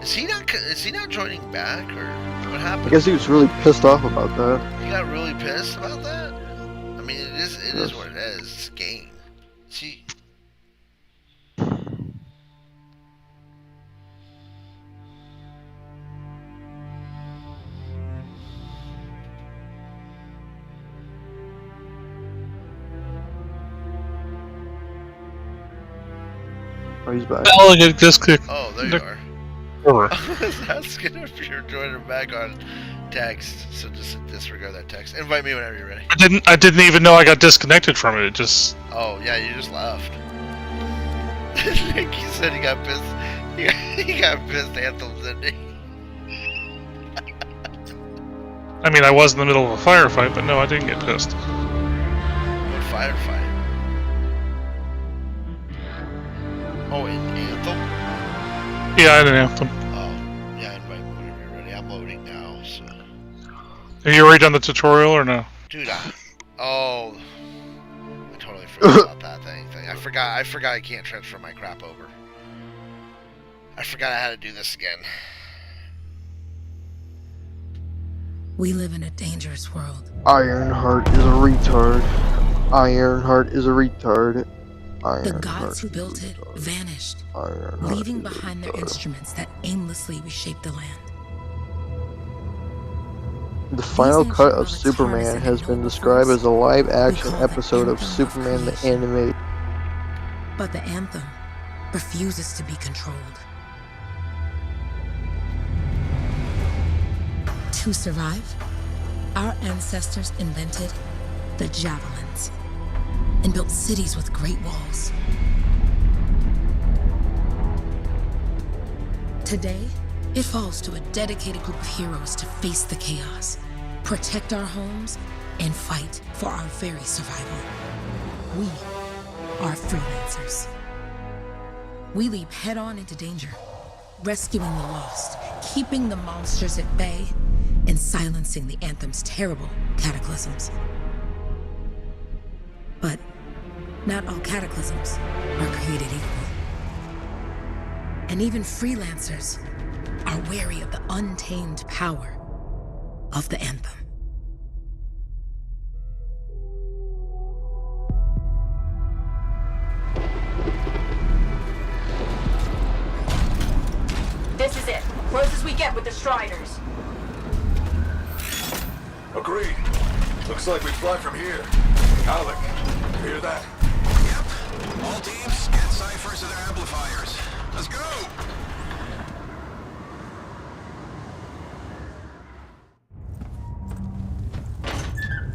Is he not? Is he not joining back, or what happened? I guess he was really pissed off about that. He got really pissed about that. I mean, it is what it is. It's a game. See. Oh, he's back. Oh, I just clicked. Oh, there you are. Over. I was asking if you're joining back on text, so just disregard that text. Invite me whenever you're ready. I didn't even know I got disconnected from it. It just. Oh yeah, you just left. Nick, he said he got pissed. He got pissed. Anthem, didn't he? I mean, I was in the middle of a firefight, but no, I didn't get pissed. What firefight? Oh, in Anthem? Yeah, I didn't Anthem. Oh, yeah, invite me whenever you're ready. I'm loading now, so. Have you already done the tutorial or no? Dude, I totally forgot about that thing. I forgot I can't transfer my crap over. I forgot I had to do this again. We live in a dangerous world. Ironheart is a retard. Ironheart is a retard. The gods who built it vanished, leaving behind their instruments that aimlessly reshaped the land. The final cut of Superman has been described as a live-action episode of Superman the Animated. But the Anthem refuses to be controlled. To survive, our ancestors invented the javelins and built cities with great walls. Today, it falls to a dedicated group of heroes to face the chaos, protect our homes, and fight for our very survival. We are freelancers. We leap head-on into danger, rescuing the lost, keeping the monsters at bay, and silencing the Anthem's terrible cataclysms. But not all cataclysms are created equal. And even freelancers are wary of the untamed power of the Anthem. This is it. Close as we get with the Striders. Agreed. Looks like we fly from here. Alec, you hear that? Yep. All teams, get ciphers to their amplifiers. Let's go!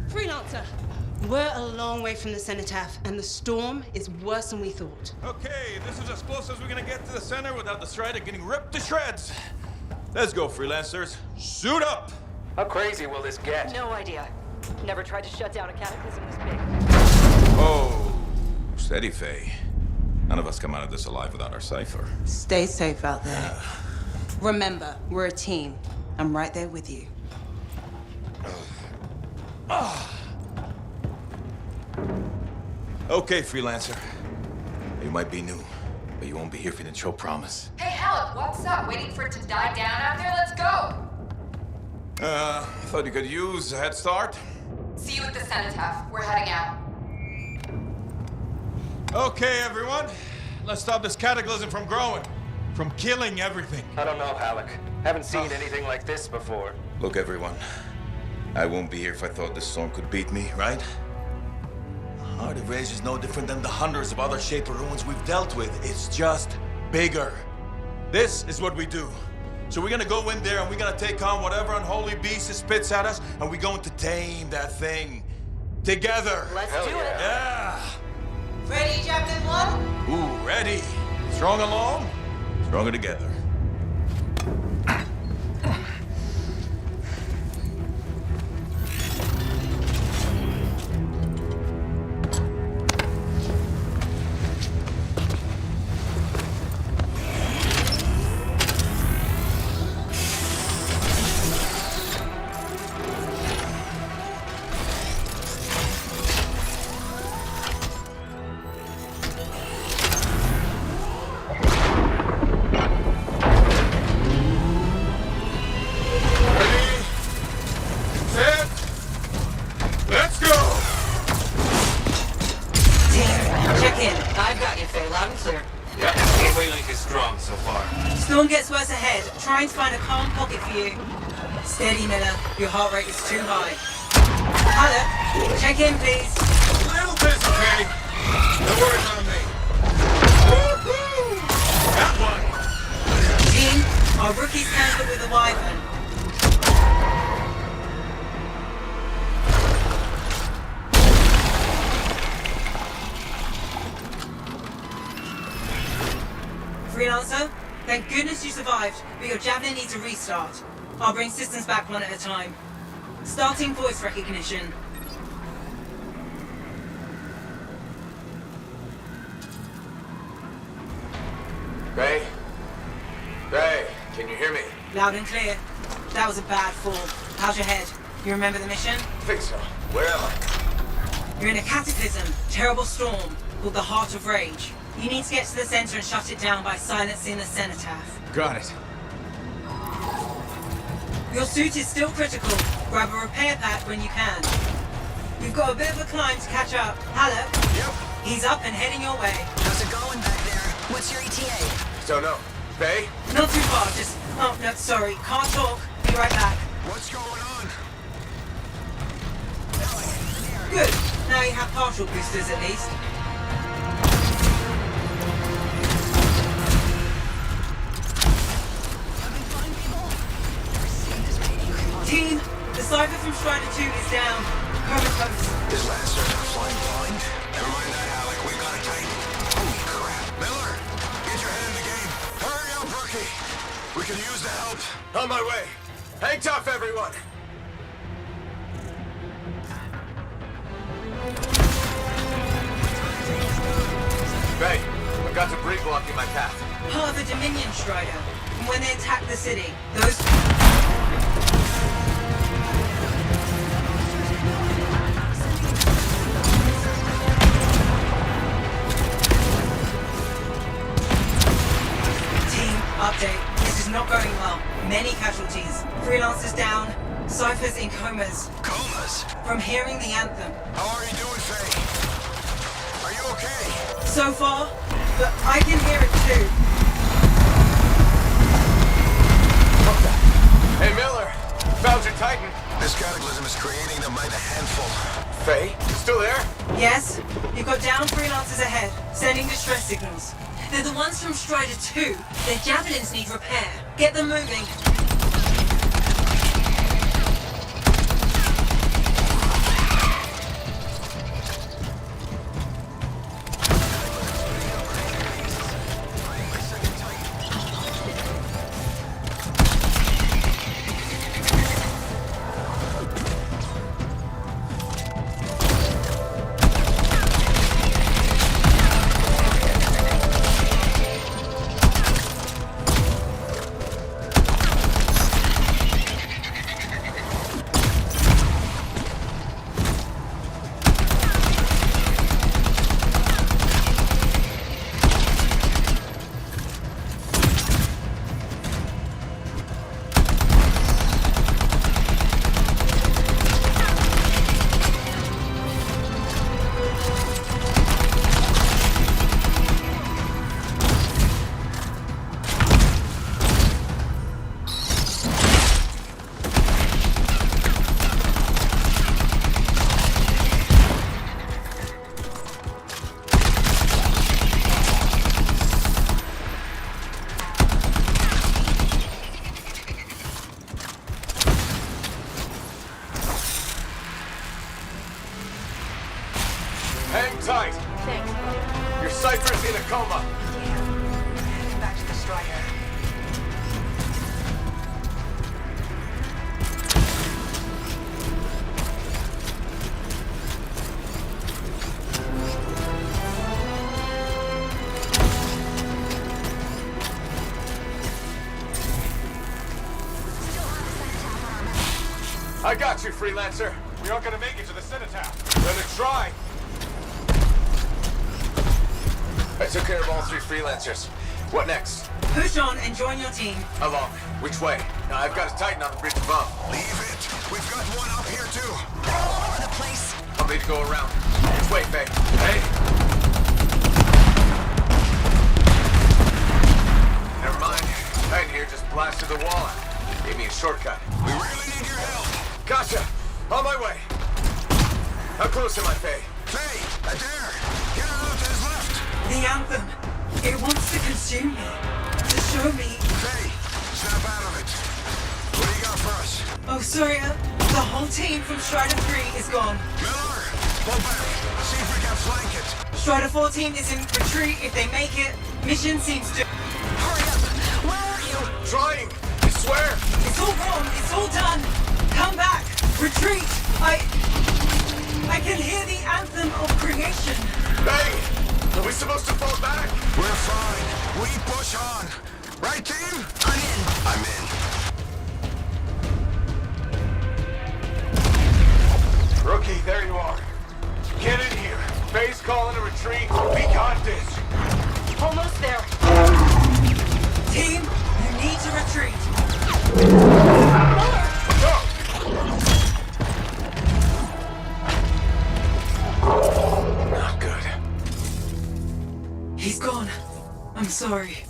Freelancer, we're a long way from the cenotaph, and the storm is worse than we thought. Okay, this is as close as we're gonna get to the center without the Strider getting ripped to shreds. Let's go, freelancers. Suit up! How crazy will this get? No idea. Never tried to shut down a cataclysm this big. Oh, steady, Faye. None of us come out of this alive without our cipher. Stay safe out there. Remember, we're a team. I'm right there with you. Okay, freelancer. You might be new, but you won't be here for the show promise. Hey, Alec, what's up? Waiting for it to die down out there? Let's go! Thought you could use a head start. See you at the cenotaph. We're heading out. Okay, everyone. Let's stop this cataclysm from growing. From killing everything. I don't know, Alec. Haven't seen anything like this before. Look, everyone. I won't be here if I thought this storm could beat me, right? Heart of Rage is no different than the hundreds of other Shaper ruins we've dealt with. It's just bigger. This is what we do. So we're gonna go in there and we're gonna take on whatever unholy beast it spits at us, and we're going to tame that thing. Together. Let's do it. Yeah. Ready, Captain One? Ooh, ready. Strong alone, stronger together. Storm gets worse ahead. Trying to find a calm pocket for you. Steady, Miller. Your heart rate is too high. Hello. Check in, please. A little busy, Penny. No worries on me. That one. Team, our rookies handled with a wyvern. Freelancer, thank goodness you survived, but your javelin needs a restart. I'll bring systems back one at a time. Starting voice recognition. Ray? Ray, can you hear me? Loud and clear. That was a bad fall. How's your head? You remember the mission? I think so. Where am I? You're in a cataclysm, terrible storm, called the Heart of Rage. You need to get to the center and shut it down by silencing the cenotaph. Got it. Your suit is still critical. Grab a repair pack when you can. You've got a bit of a climb to catch up. Hello? Yep. He's up and heading your way. How's it going back there? What's your ETA? Don't know. Ray? Not too far, just... Oh, no, sorry. Can't talk. Be right back. What's going on? Good. Now you have partial boosters at least. Team, the Cypher from Strider 2 is down. Comatose. His Lancer flying blind? Never mind that, Alec. We got it tight. Holy crap. Miller, get your head in the game. Hurry up, rookie. We can use the help. On my way. Hang tough, everyone. Ray, I've got debris blocking my path. Part of the Dominion Strider. And when they attack the city, those... Update. This is not going well. Many casualties. Freelancers down. Cyphers in comas. Comas? From hearing the anthem. How are you doing, Faye? Are you okay? So far, but I can hear it too. What the? Hey, Miller. Found your Titan. This cataclysm is creating them by the handful. Faye, still there? Yes. You've got down freelancers ahead, sending distress signals. They're the ones from Strider 2. Their javelins need repair. Get them moving. Hang tight. Thanks. Your Cypher's in a coma. Heading back to the Strider. I got you, Freelancer. We aren't gonna make it to the cenotaph. Gonna try. I took care of all 3 Freelancers. What next? Push on and join your team. How long? Which way? Now, I've got a Titan on the bridge above. Leave it. We've got one up here, too. All over the place. I'll need to go around. Which way, Faye? Hey! Never mind. blasted the wall out. Gave me a shortcut. We really need your help. Gotcha! On my way! How close am I, Faye? Faye, Adair, get out to his left. The Anthem. It wants to consume me. To show me. Faye, snap out of it. What do you got for us? Oh, sorry. The whole team from Strider 3 is gone. Miller, pull back. See if we can flank it. Strider 14 is in retreat. If they make it, mission seems to... Hurry up. Where are you? Trying! I swear! It's all wrong. It's all done. Come back. Retreat. I can hear the anthem of creation. Hey! Are we supposed to fall back? We're fine. We push on. Right, team? I'm in. I'm in. Rookie, there you are. Get in here. Faye's calling a retreat. We got this. Almost there. Team, you need to retreat. Go! Not good. He's gone. I'm sorry.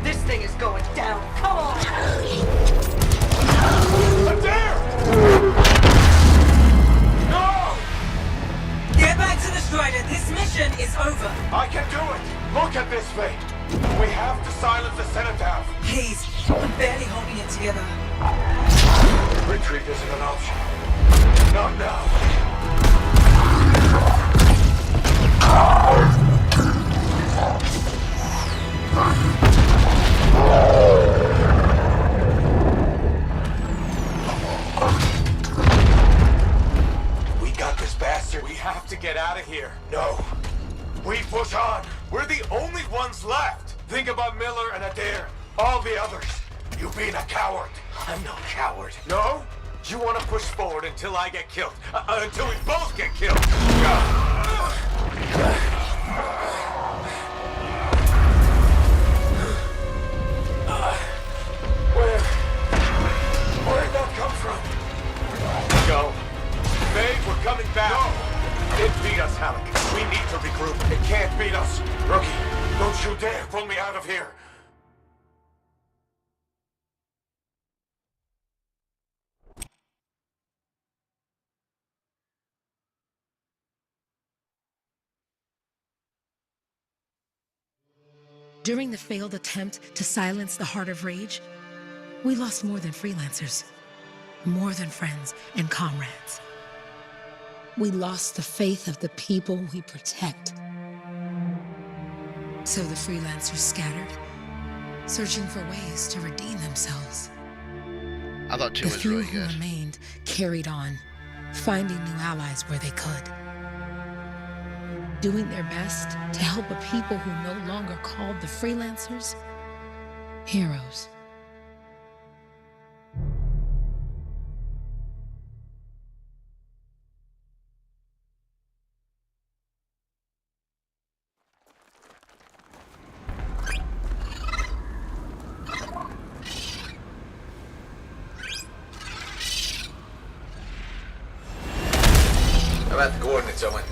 This thing is going down. Come on! Adair! No! Get back to the Strider. This mission is over. I can do it! Look at this, Faye! We have to silence the cenotaph! Please, I'm barely holding it together. Retreat isn't an option. Not now. We got this bastard. We have to get out of here. No. We push on. We're the only ones left. Think about Miller and Adair. All the others. You being a coward. I'm no coward. No? You want to push forward until I get killed. Until we both get killed. Where'd that come from? Go. Faye, we're coming back. No! It beat us, Halleck. We need to regroup. It can't beat us. Rookie, don't you dare pull me out of here. During the failed attempt to silence the Heart of Rage, we lost more than freelancers, more than friends and comrades. We lost the faith of the people we protect. So the freelancers scattered, searching for ways to redeem themselves. I thought 2 The was few really who good. remained carried on, finding new allies where they could. Doing their best to help a people who no longer called the freelancers heroes. How about the coordinates, Owen?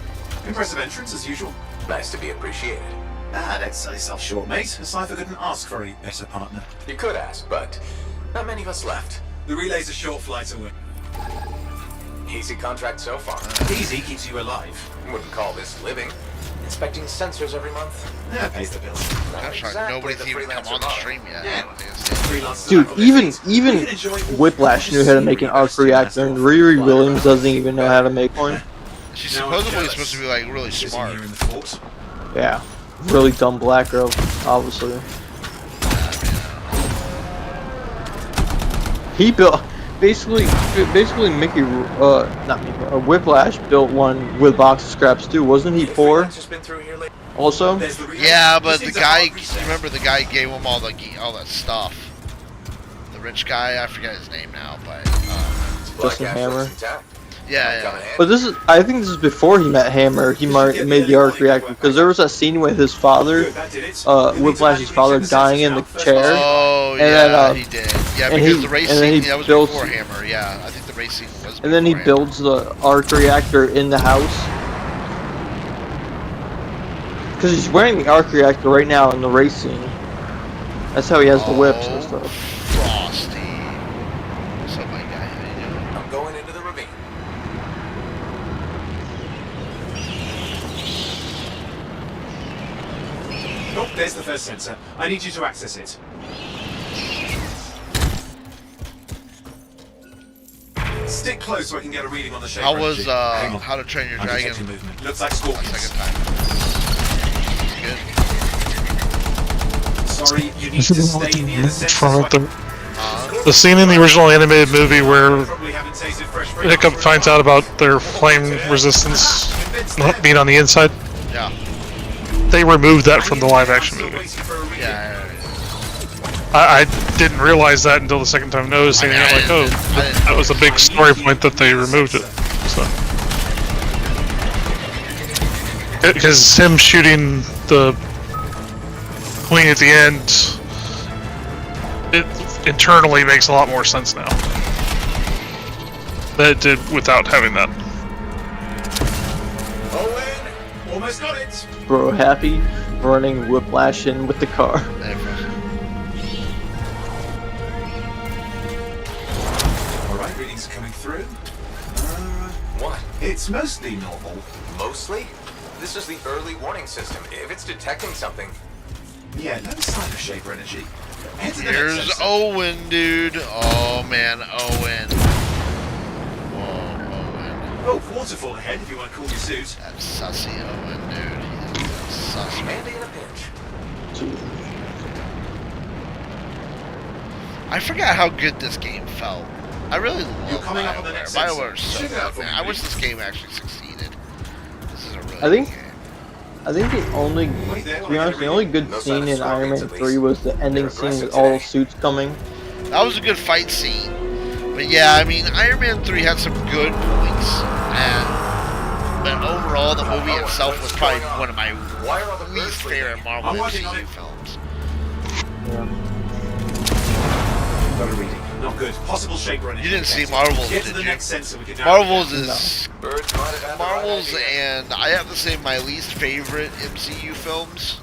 Impressive entrance, as usual. Nice to be appreciated. Don't sell yourself short, mate. A cipher couldn't ask for a better partner. You could ask, but not many of us left. The relay's a short flight away. Easy contract so far. Easy keeps you alive. Wouldn't call this living. Inspecting sensors every month. Yeah, pays the bills. Gosh, nobody's even come on the stream yet. Dude, even Whiplash knew how to make an arc reactor, and Riri Williams doesn't even know how to make one. She's supposedly supposed to be like really smart. Yeah, really dumb black girl, obviously. He built basically Mickey, not Mickey, Whiplash built one with box of scraps too. Wasn't he 4? Also. Yeah, but the guy, you remember the guy gave him all that stuff. The rich guy, I forget his name now, but Justin Hammer. Yeah. But I think this is before he met Hammer. He made the arc reactor because there was that scene with his father, Whiplash's father, dying in the chair. Oh, and he did. Yeah, because the race scene, that was before Hammer. Yeah, I think the race scene was. And then he builds the arc reactor in the house. Because he's wearing the arc reactor right now in the race scene. That's how he has the whips and stuff. Frosty. What's up, my guy? How you doing? I'm going into the ravine. Oh, there's the first sensor. I need you to access it. Stick close so I can get a reading on the shape. How was How to Train Your Dragon? Movement. Looks like scorpions. Second time. Good. Sorry, you need to stay near the sensor. From it, the scene in the original animated movie where Hiccup finds out about their flame resistance not being on the inside. Yeah. They removed that from the live action movie. Yeah. I didn't realize that until the second time noticing it. I'm like, oh, that was a big story point that they removed it. So, because him shooting the queen at the end, it internally makes a lot more sense now. That it did without having that. Owen, almost got it. Bro, happy running Whiplash in with the car. Alright, readings are coming through. What? It's mostly normal. Mostly? This is the early warning system. If it's detecting something... Yeah, no sign of Shaper energy. Here's Owen, dude. Oh, man, Owen. Whoa, Owen. Oh, waterfall ahead if you want to cool your suit. That's sussy Owen, dude. He's sus. Mandy in a pinch. I forgot how good this game felt. I really love BioWare. BioWare is so good, man. I wish this game actually succeeded. This is a really good game. I think the only, to be honest, the only good scene in Iron Man 3 was the ending scene with all the suits coming. That was a good fight scene. But yeah, I mean, Iron Man 3 had some good points. But overall, the movie itself was probably one of my least favorite Marvel MCU films. Yeah. Got a reading. Not good. Possible Shaper energy. You didn't see Marvel's, Get to did the you? next sensor, we can Marvel's is... Marvel's, and I have to say my least favorite MCU films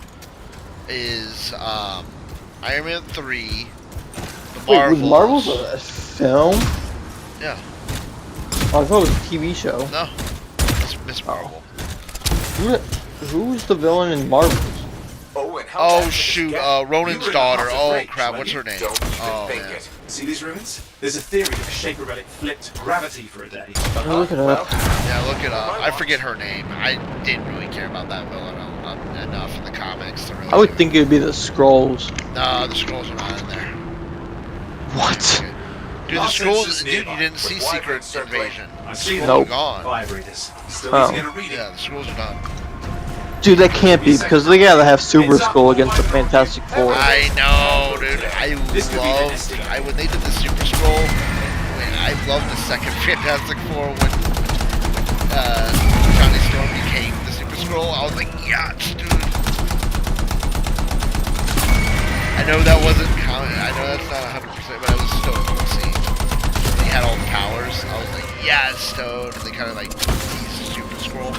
is Iron Man 3, the Marvels. Wait, Marvel's a film? Yeah. Oh, I thought it was a TV show. No. It's Miss Marvel. Who's the villain in Marvel? Oh shoot, Ronan's daughter. Oh crap, what's her name? Oh man. See these ruins? There's a theory that the Shaper relic flipped gravity for a day. Look it up. Yeah, look it up. I forget her name. I didn't really care about that villain enough in the comics to really. I would think it would be the Skrulls. No, the Skrulls are not in there. What? Dude, the Skrulls. Dude, you didn't see Secret Invasion. Nope. Gone. Oh. Yeah, the Skrulls are done. Dude, that can't be because they gotta have Super Skrull against the Fantastic Four. I know, dude. When they did the Super Skrull, I loved the second Fantastic Four when Johnny Storm became the Super Skrull. I was like, yes, dude. I know that wasn't counted. I know that's not 100%, but I was stoked to see. They had all the powers. I was like, yes, stoked. And they kind of like teased Super Skrull.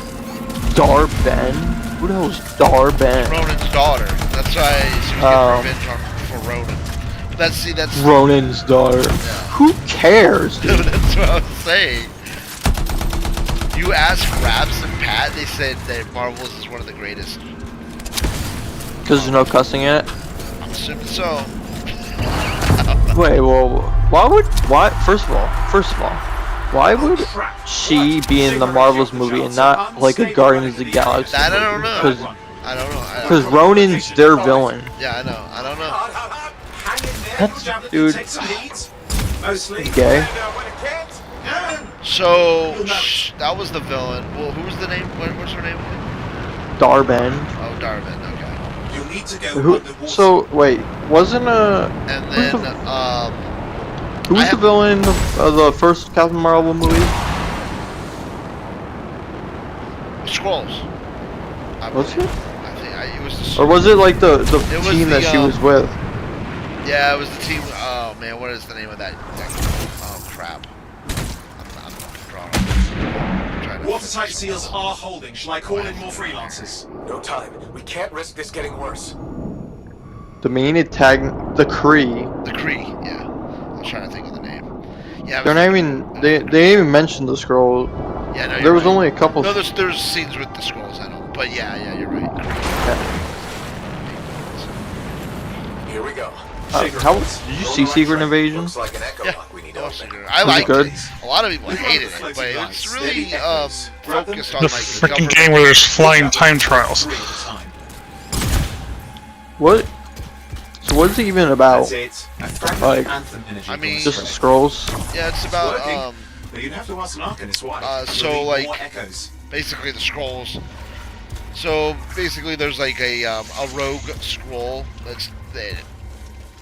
Darben? Who the hell is Darben? Ronan's daughter. That's why she was getting revenge for Ronan. But that's Ronan's daughter. Yeah. Who cares, dude? That's what I was saying. You ask Raps and Pat, they said that Marvel's is one of the greatest. Because there's no cussing in it? I'm assuming so. Wait, well, first of all, why would she be in the Marvel's movie and not like a Guardians of the Galaxy? That I don't know. I don't know. Because Ronan's their villain. Yeah, I know. I don't know. That's, dude, gay. So, that was the villain. Well, who was the name? What's her name? Darben. Oh, Darben, okay. You need to go so, wait, wasn't And then, who was the villain of the first Captain Marvel movie? Skrulls. Was it? I think it was the. Or was it like the team that she was with? Yeah, it was the team. Oh man, what is the name of that oh crap. I'm trying to Watertight seals are holding. Shall I call in more freelancers? No time. We can't risk this getting worse. The main attack, the Kree. The Kree, yeah. I was trying to think of the name. Yeah, They're not even. They didn't even mention the scroll. Yeah, no, there was right. only a couple. No, there's scenes with the scrolls. I know, but yeah, you're right. Here we go. How did you see Secret Invasion? Looks like an echo lock we need to open. I liked good? it. A lot of people hated it, but it's really focused on The like freaking game where there's flying time trials. What? So what is it even about? Like, I mean, just the scrolls? Yeah, it's about But you'd have to ask an Arcanist why. so like basically the scrolls. So basically, there's like a rogue scroll that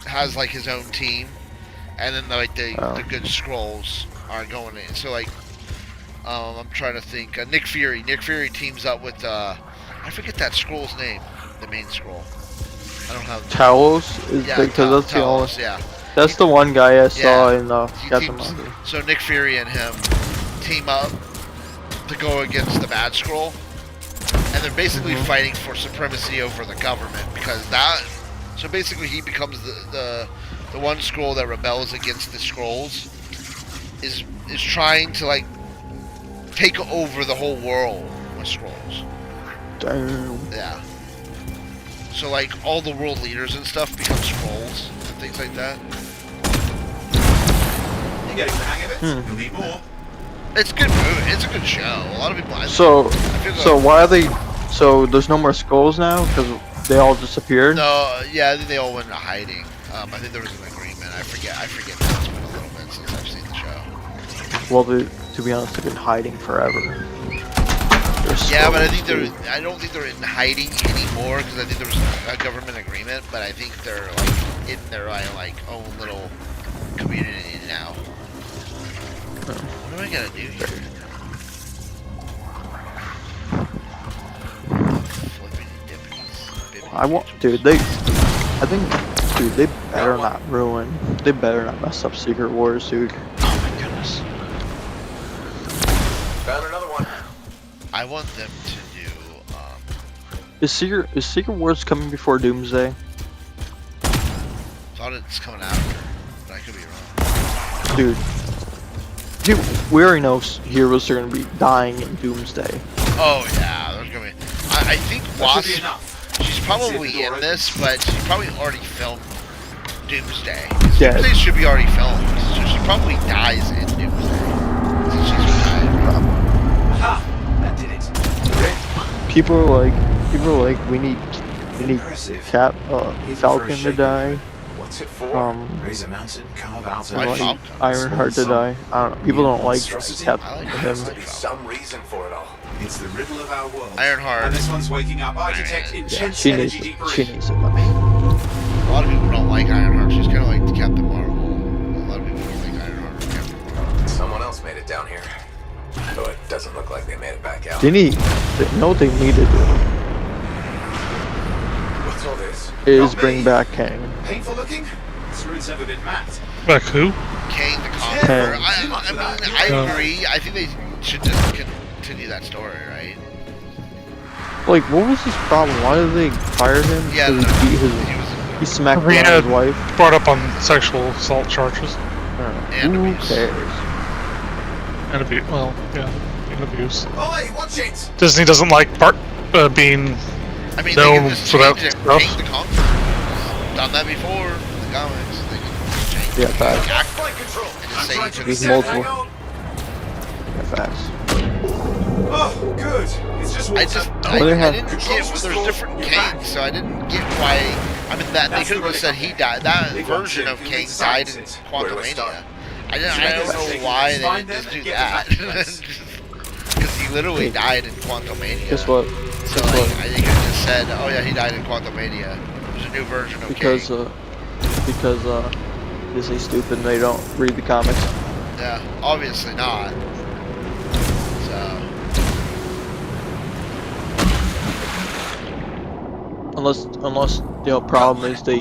has like his own team, and then like the good scrolls are going in. So like, I'm trying to think. Nick Fury teams up with I forget that scroll's name. The main scroll. I don't have. Talos is because that's the only. Yeah. That's the one guy I saw in Captain teams, Marvel. So Nick Fury and him team up to go against the bad scroll, and they're basically fighting for supremacy over the government because that. So basically, he becomes the one scroll that rebels against the scrolls. Is trying to like take over the whole world with scrolls. Damn. Yeah. So like all the world leaders and stuff become scrolls and things like that. You're getting the hang of it. You'll need more. It's a good movie. It's a good show. A lot of people. So why are they? So there's no more skulls now because they all disappeared. No, yeah, I think they all went into hiding. I think there was an agreement. I forget. Now. It's been a little bit since I've seen the show. Well, to be honest, they've been hiding forever. Yeah, but I don't think they're in hiding anymore because I think there was a government agreement. But I think they're like in their like own little community now. What am I gonna do here? I want, dude. They better not ruin. They better not mess up Secret Wars, dude. Oh my goodness. Found another one. I want them to do. Is Secret Wars coming before Doomsday? Thought it's coming after, but I could be wrong. Dude, we already know heroes are gonna be dying in Doomsday. Oh yeah, there's gonna be. I think Wasp. She's probably in this, but she's probably already filmed Doomsday. Doomsday should be already filmed, so she probably dies in Doomsday. Since she's retired. Aha! That did it. People are like, we need Falcon to die. What's it for? Raise a mountain, carve out a Ironheart to die. I don't know. People don't like Cap. There has to be some reason for it all. It's the riddle of our world. Ironheart. And this one's waking up. I detect intense She energy needs deep. it. A lot of people don't like Ironheart. She's kind of like Captain Marvel. A lot of people don't like Ironheart or Captain Marvel. Someone else made it down here. Though it doesn't look like they made it back out. They know what they need to do. What's all this? Is bring back Kang. Painful looking? This root's never been mapped. Back who? Kang the Conqueror. I agree. I think they should just continue that story, right? Like, what was his problem? Why did they fire him? Yeah, he smacked Rita his wife. Brought up on sexual assault charges. And Who abuse. cares? And abuse. Well, yeah, and abuse. Oh, hey, watch it! Disney doesn't like being I mean, known they can just for that change it. stuff. King the Conqueror. Done that before in the comics. They can change Yeah, facts. the actor and just say he took There's it. multiple. Yeah, facts. Oh, good. It's just water. I didn't get. There's different Kangs, so I didn't get why. I mean, that they could have said he died. That version of Kang died in Quantumania. I don't know why they didn't just do that. Because he literally died in Quantumania. Guess what? So like, I think it just said, oh yeah, he died in Quantumania. There's a new version of Because Disney's stupid and they don't read the comics. Yeah, obviously not. So. Unless the problem is they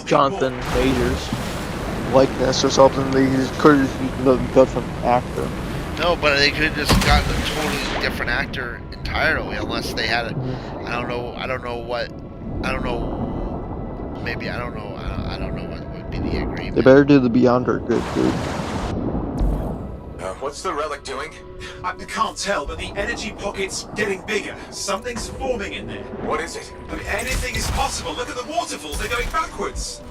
Jonathan Majors likeness or something. They just could have used the different actor. No, but they could have just gotten a totally different actor entirely, unless they had it. I don't know what. Maybe I don't know what would be the agreement. They better do the Beyonder good, dude. What's the relic doing? I can't tell, but the energy pocket's getting bigger. Something's forming in there. What is it? I mean, anything is possible. Look at the waterfalls, they're going backwards.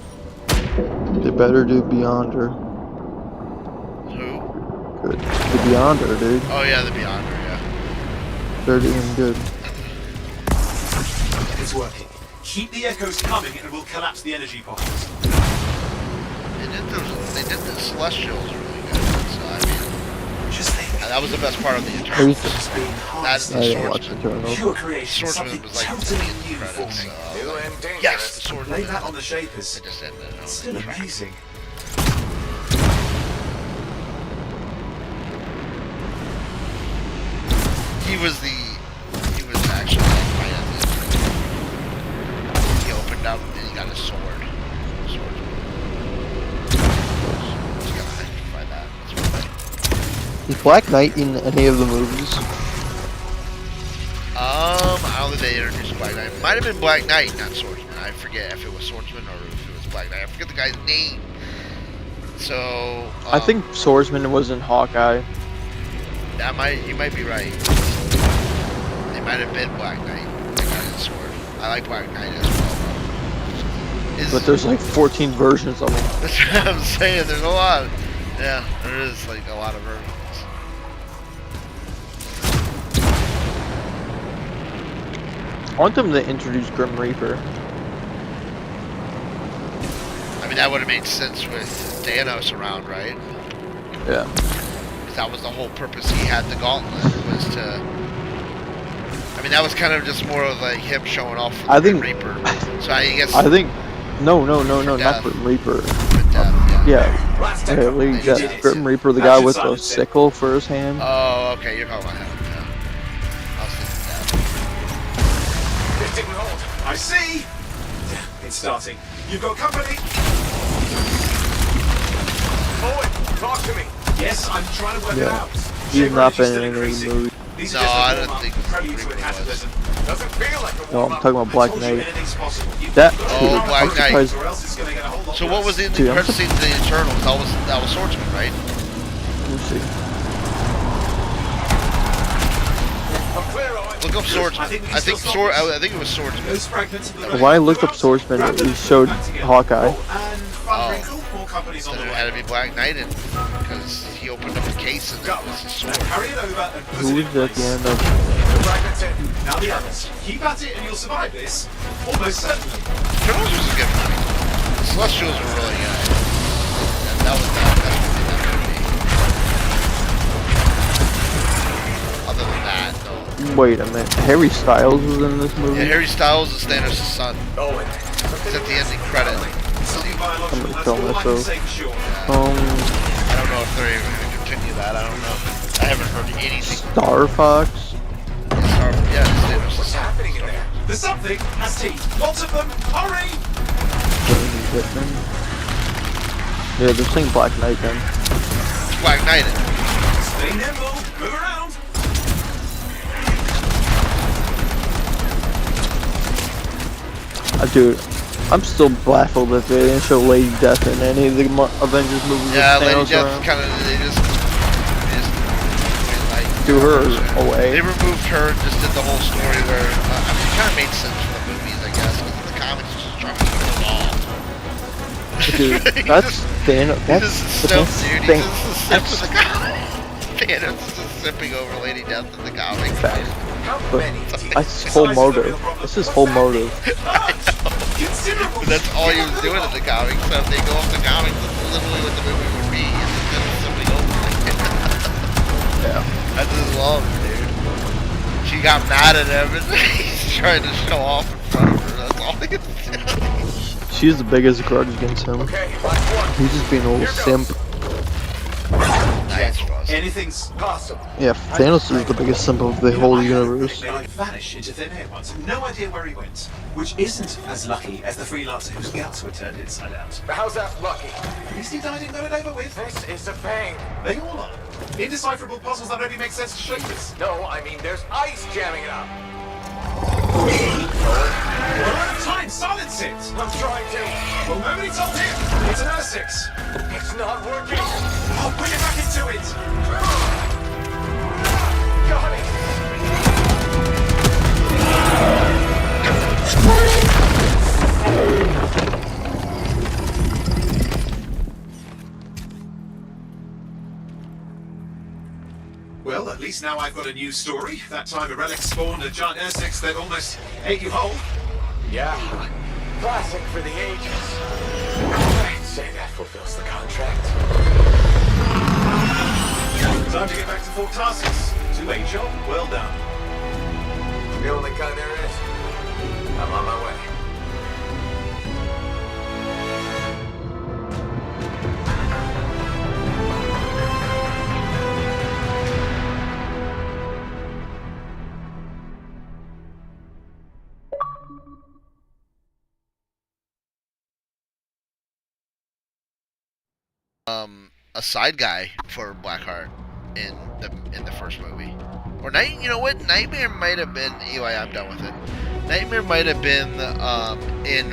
They better do Beyonder. Who? Good. The Beyonder, dude. Oh yeah, the Beyonder, yeah. They're doing good. It's working. Keep the echoes coming and we'll collapse the energy pockets. They did the Celestials really good, so I mean... Just think. That was the best part of the Eternals. That's the I didn't watch Swordsman. Eternals. Pure creation, Swordsman something was like totally in the new credits, forming. so New and dangerous. yes, the Swordsman. Lay that on the Shapers. It just ended on It's still the track. amazing. He was actually like my ending. He opened up and he got a sword. Just gotta identify that. That's right. Is Black Knight in any of the movies? I don't think they introduced Black Knight. Might have been Black Knight, not Swordsman. I forget if it was Swordsman or if it was Black Knight. I forget the guy's name. So I think Swordsman was in Hawkeye. You might be right. They might have been Black Knight. The guy in sword. I like Black Knight as well. But there's like 14 versions of them. That's what I'm saying. There's a lot. Yeah, there is like a lot of versions. I want them to introduce Grim Reaper. I mean, that would have made sense with Thanos around, right? Yeah. Because that was the whole purpose he had the gauntlet, was to... I mean, that was kind of just more of like him showing off for Grim Reaper. So I guess... I think... No, not Grim Reaper. Yeah, Grim Reaper, the guy with the sickle for his hand. Oh, okay, you're talking about him. Yeah. I was thinking that. It didn't hold. I see! It's starting. You've got company! Owen, talk to me! Yes, I'm trying to work it out. He's not been in any movie. No, I don't think Doesn't feel like a No, I'm talking about Black Knight. Oh, Black Knight. So what was in the credits scene of the Eternals? That was Swordsman, right? Let's see. Look up Swordsman. I think it was Swordsman. When I looked up Swordsman, it showed Hawkeye. So there had to be Black Knight in, because he opened up a case and it was a sword. Who was at the end of... Now the others. Keep at it and you'll survive this. Almost certainly. Eternals was a good movie. The Celestials were really good. That was that movie. Other than that, no. Wait a minute. Harry Styles was in this movie? Yeah, Harry Styles is Thanos' son. It's at the ending credit. I'm gonna film this though. I don't know if they're even going to continue that. I don't know. I haven't heard anything. Star Fox? Yeah, it's Thanos' What's son. happening in there? There's something has teeth. Lots of them. Hurry! Yeah, they're saying Black Knight then. Black Knight. Stay nimble. Move around. Dude, I'm still baffled that they didn't show Lady Death in any of the Avengers movies. Yeah, Lady Death kind of, they just like... Threw her away. They removed her and just did the whole story where, I mean, it kind of made sense for the movies, I guess, because in the comics it's just trying to kill them all. Dude, that's Thanos. That's Thanos is just sipping over Lady Death in the comics. That's his whole motive. That's his whole motive. But that's all he was doing in the comics. So if they go off the comics, that's literally what the movie would be. It's just sipping over. Yeah. That's his love, dude. She got mad at him and he's trying to show off in front of her. That's all he can do. She's the biggest grudge against him. He's just being a little simp. Nice, Anything's possible. Yeah, Thanos is the biggest symbol of the whole universe. They like vanish into thin air once. No idea where he went. Which isn't as lucky as the freelancer whose guts were turned inside out. How's that lucky? At least he died and got it over with. This is a pain. They all are. Indecipherable puzzles that only make sense to shapers. No, I mean there's ice jamming it up. We're out of time. Silence it. I'm trying to. Well, nobody told him. It's an R6. It's not working. I'll put it back into it. Got it. Well, at least now I've got a new story. That time a relic spawned a giant R6 that almost ate you whole. Yeah. Classic for the ages. I'd say that fulfills the contract. Time to get back to Fort Tarsus. 2-8 job, well done. The only kind there is. I'm on my way. A side guy for Blackheart in the first movie. Or you know what? Nightmare might have been. Eli, I'm done with it. Nightmare might have been in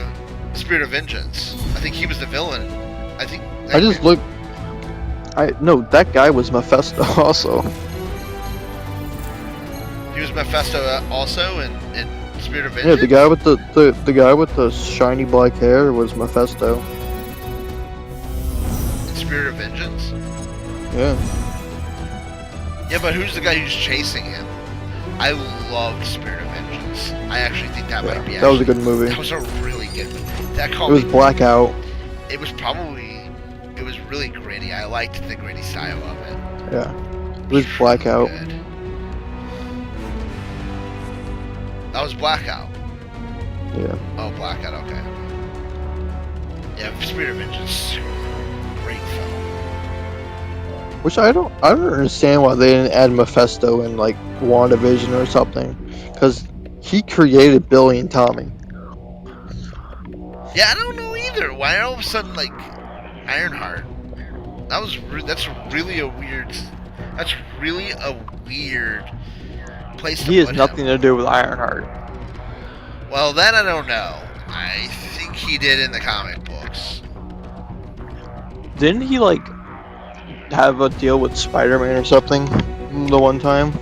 Spirit of Vengeance. I think he was the villain. I think. Nightmare. I just looked. No, that guy was Mephisto also. He was Mephisto also in Spirit of Vengeance. Yeah, the guy with the shiny black hair was Mephisto. Spirit of Vengeance? Yeah. Yeah, but who's the guy who's chasing him? I loved Spirit of Vengeance. I actually think that might be. That was a good movie. That was a really good movie. That called It was Blackout. It was really gritty. I liked the gritty style of it. Yeah. It was Blackout. Good. That was Blackout. Yeah. Oh, Blackout. Okay. Yeah, Spirit of Vengeance. Great film. Which I don't understand why they didn't add Mephisto in like WandaVision or something, because he created Billy and Tommy. Yeah, I don't know either. Why all of a sudden like Ironheart? That's really a weird place to He has put nothing him. to do with Ironheart. Well, that I don't know. I think he did in the comic books. Didn't he like have a deal with Spider-Man or something the one time?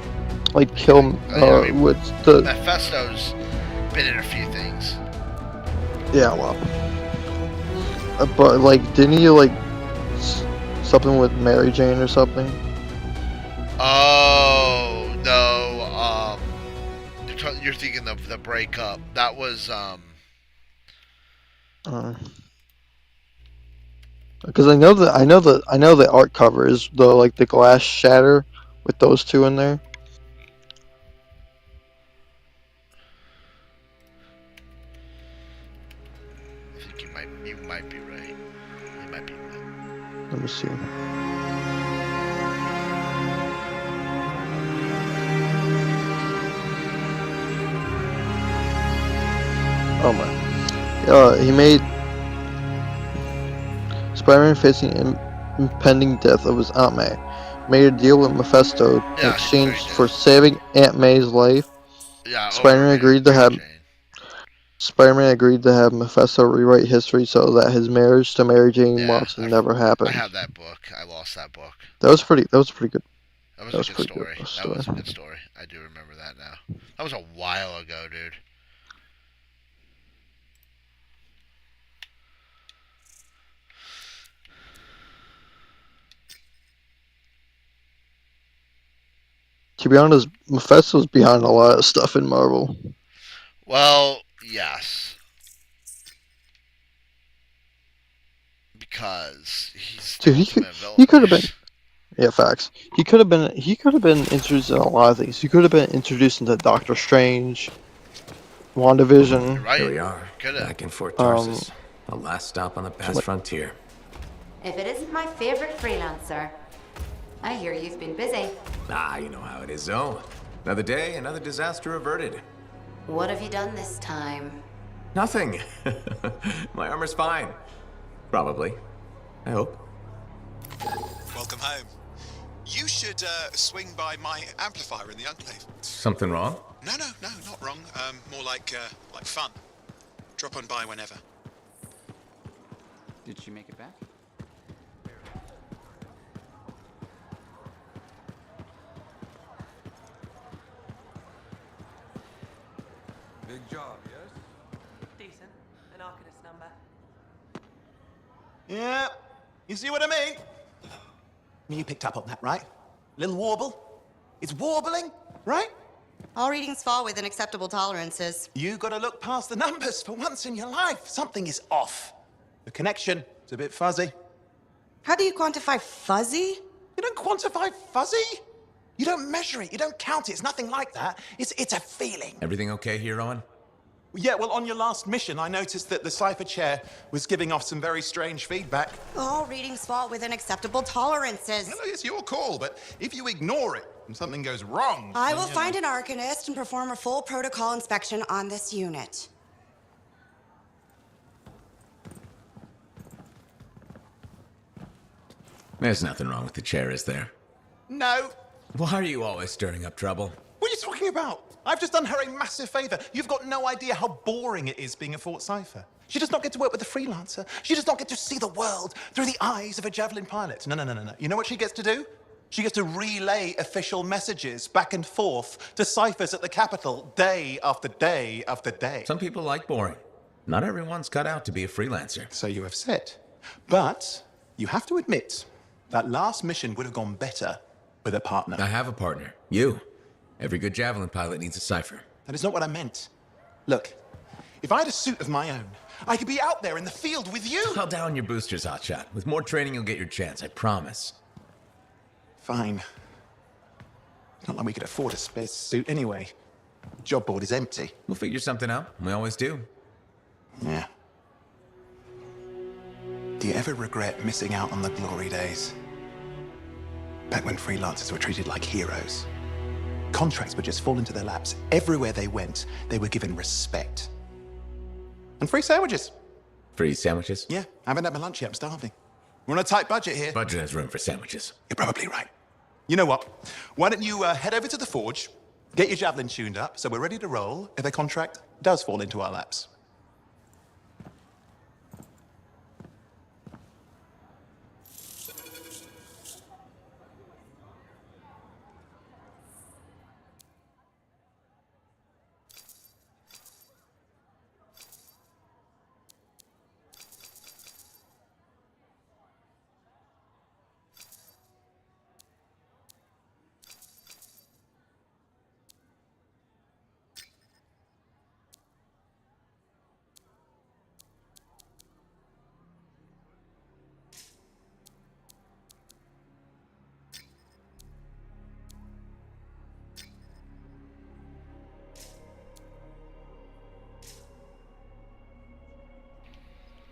Like kill with the Mephisto's been in a few things. Yeah, well. But like, didn't he like something with Mary Jane or something? Oh no, you're thinking of the breakup. That was because I know the art cover is the glass shatter with those two in there. I think you might be right. You might be right. Let me see. Oh my. He made Spider-Man facing impending death of his Aunt May. Made a deal with Mephisto in exchange for saving Aunt May's life. Yeah, Spider-Man agreed to have Mephisto rewrite history so that his marriage to Mary Jane Watson never happened. I have that book. I lost that book. That was pretty good. That was a good story. That was a good story. I do remember that now. That was a while ago, dude. To be honest, Mephisto's behind a lot of stuff in Marvel. Well, yes. Because he's Dude, he could have been. Yeah, facts. He could have been introduced in a lot of things. He could have been introduced into Doctor Strange, WandaVision. Right. Here we are, back in Fort Tarsus, the last stop on the past frontier. If it isn't my favorite freelancer. I hear you've been busy. Ah, you know how it is, though. Another day, another disaster averted. What have you done this time? Nothing. My armor's fine. Probably. I hope. Welcome home. You should swing by my amplifier in the Enclave. Something wrong? No, not wrong. More like fun. Drop on by whenever. Did she make it back? Big job, yes? Decent. An Arcanist number. Yeah, you see what I mean? You picked up on that, right? Little warble? It's warbling, right? All readings fall within acceptable tolerances. You gotta look past the numbers for once in your life. Something is off. The connection is a bit fuzzy. How do you quantify fuzzy? You don't quantify fuzzy. You don't measure it. You don't count it. It's nothing like that. It's a feeling. Everything okay here, Owen? Yeah, well, on your last mission, I noticed that the cipher chair was giving off some very strange feedback. All readings fall within acceptable tolerances. No, it's your call, but if you ignore it and something goes wrong... I will find an Arcanist and perform a full protocol inspection on this unit. There's nothing wrong with the chair, is there? No. Why are you always stirring up trouble? What are you talking about? I've just done her a massive favor. You've got no idea how boring it is being a Fort Cipher. She does not get to work with a freelancer. She does not get to see the world through the eyes of a Javelin pilot. No. You know what she gets to do? She gets to relay official messages back and forth to ciphers at the Capitol day after day after day. Some people like boring. Not everyone's cut out to be a freelancer. So you have said. But you have to admit, that last mission would have gone better with a partner. I have a partner. You. Every good Javelin pilot needs a cipher. That is not what I meant. Look, if I had a suit of my own, I could be out there in the field with you. Call down your boosters, Hotshot. With more training, you'll get your chance, I promise. Fine. It's not like we could afford a spare suit anyway. The job board is empty. We'll figure something out. We always do. Yeah. Do you ever regret missing out on the glory days? Back when freelancers were treated like heroes. Contracts would just fall into their laps. Everywhere they went, they were given respect. And free sandwiches. Free sandwiches? Yeah, I haven't had my lunch yet. I'm starving. We're on a tight budget here. Budget has room for sandwiches. You're probably right. You know what? Why don't you head over to the forge, get your Javelin tuned up, so we're ready to roll if a contract does fall into our laps.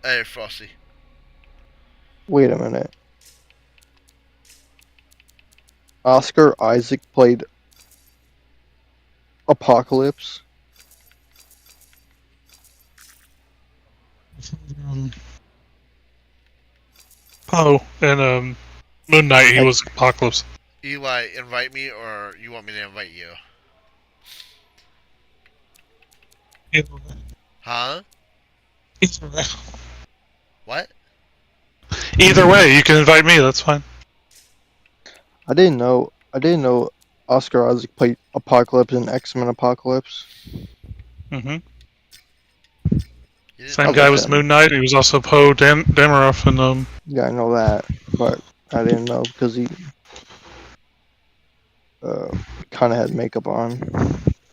Hey, Frosty. Wait a minute. Oscar Isaac played Apocalypse. And Moon Knight, he was Apocalypse. Eli, invite me, or you want me to invite you? Huh? What? Either way, you can invite me. That's fine. I didn't know Oscar Isaac played Apocalypse in X-Men Apocalypse. Mm-hmm. Same guy was Moon Knight. He was also Poe Dameroff and Yeah, I know that, but I didn't know because he kind of had makeup on.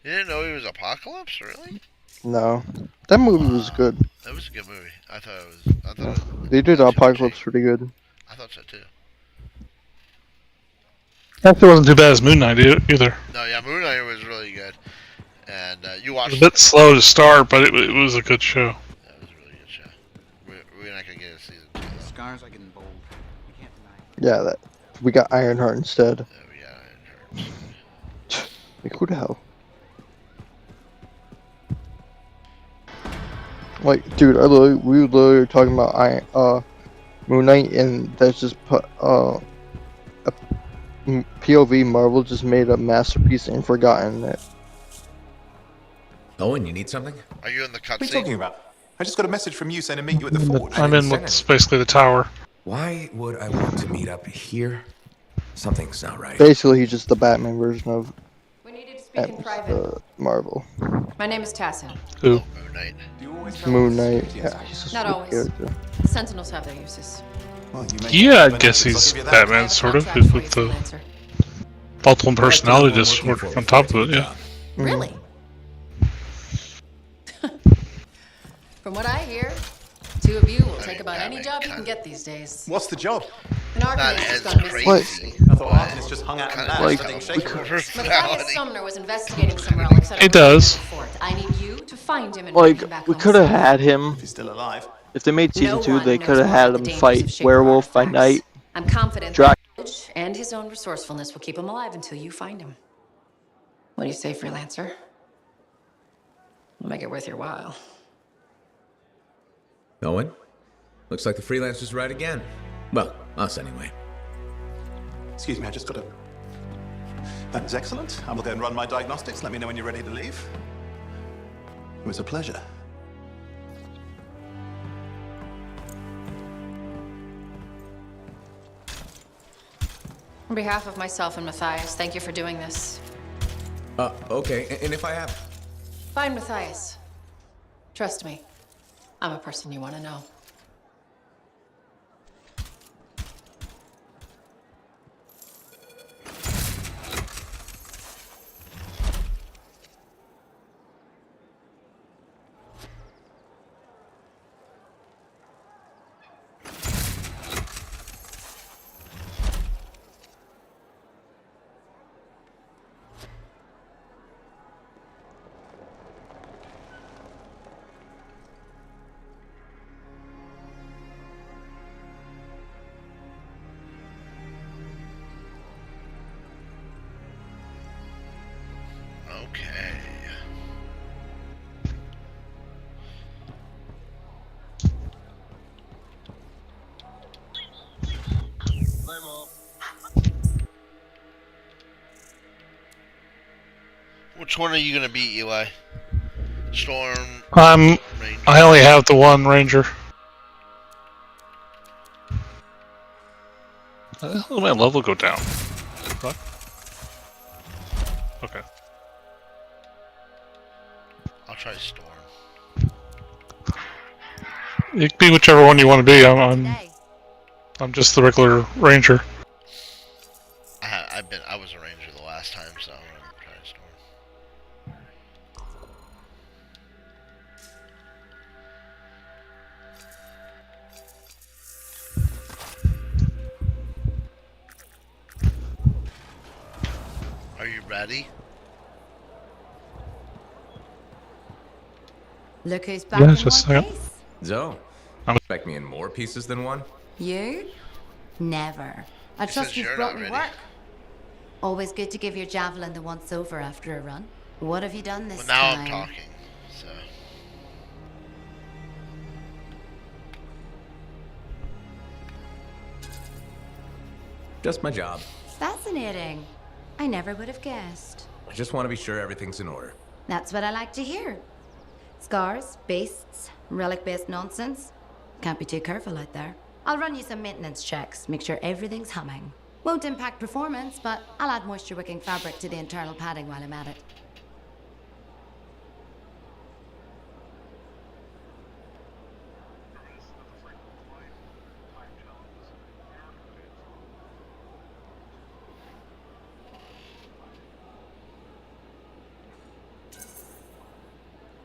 You didn't know he was Apocalypse, really? No, that movie was good. That was a good movie. I thought it was. They did Apocalypse pretty good. I thought so too. Actually wasn't too bad as Moon Knight either. No, yeah, Moon Knight was really good, and you watched. It was a bit slow to start, but it was a good show. That was a really good show. We're not gonna get a season 2 though. Scars are getting bold. You can't deny it. Yeah, We got Ironheart instead. Yeah, we got Ironheart. Like, who the hell? Like, dude, we were literally talking about Moon Knight, and that's just put a POV. Marvel just made a masterpiece and forgotten it. Owen, you need something? Are you in the What are you talking cutscene? about? I just got a message from you saying to meet you at the forge. I'm in what's basically the tower. Why would I want to meet up here? Something's not right. Basically, he's just the Batman version of We needed to speak in private. Marvel. My name is Tassin. Who? Moon Knight. Moon Knight. Yeah, he's a Not sweet always. character. Sentinels have their uses. Yeah, I guess he's Batman, sort of, with the multiple personality disorder on top of it, yeah. Really? From what I hear, two of you will take about any job you can get these days. What's the job? An arcanist has gone missing. I thought Arcanist just hung out in that Like, studying Shakespeare. Matthias Sumner was investigating some relics at a It does. fort. I need you to find him and bring him Like, back we home could have safe. had him. If he's still alive. If they made season No 2, one they knows could have more had about him the dangers fight of Shaper Werewolf by artifacts. night. I'm confident Drac- that and his own resourcefulness will keep him alive until you find him. What do you say, freelancer? We'll make it worth your while. Owen? Looks like the freelancer's right again. Well, us anyway. Excuse me, I just got a... That is excellent. I will go and run my diagnostics. Let me know when you're ready to leave. It was a pleasure. On behalf of myself and Matthias, thank you for doing this. Okay, and if I have... Fine, Matthias. Trust me. I'm a person you want to know. Okay. Which one are you gonna beat, Eli? Storm. I only have the one ranger. Oh, my level go down. What? Okay. I'll try Storm. You can be whichever one you want to be. I'm just the regular ranger. I was a ranger the last time, so I'm gonna try Storm. Are you ready? Look who's back Yeah, in just one a second. piece. Zoe, expect me in more pieces than one? You? Never. I It trust says you've you're brought not me ready. work. Always good to give your javelin the once over after a run. What have you done this Well, now time? I'm talking. So. Just my job. Fascinating. I never would have guessed. I just want to be sure everything's in order. That's what I like to hear. Scars, beasts, relic-based nonsense. Can't be too careful out there. I'll run you some maintenance checks, make sure everything's humming. Won't impact performance, but I'll add moisture-wicking fabric to the internal padding while I'm at it.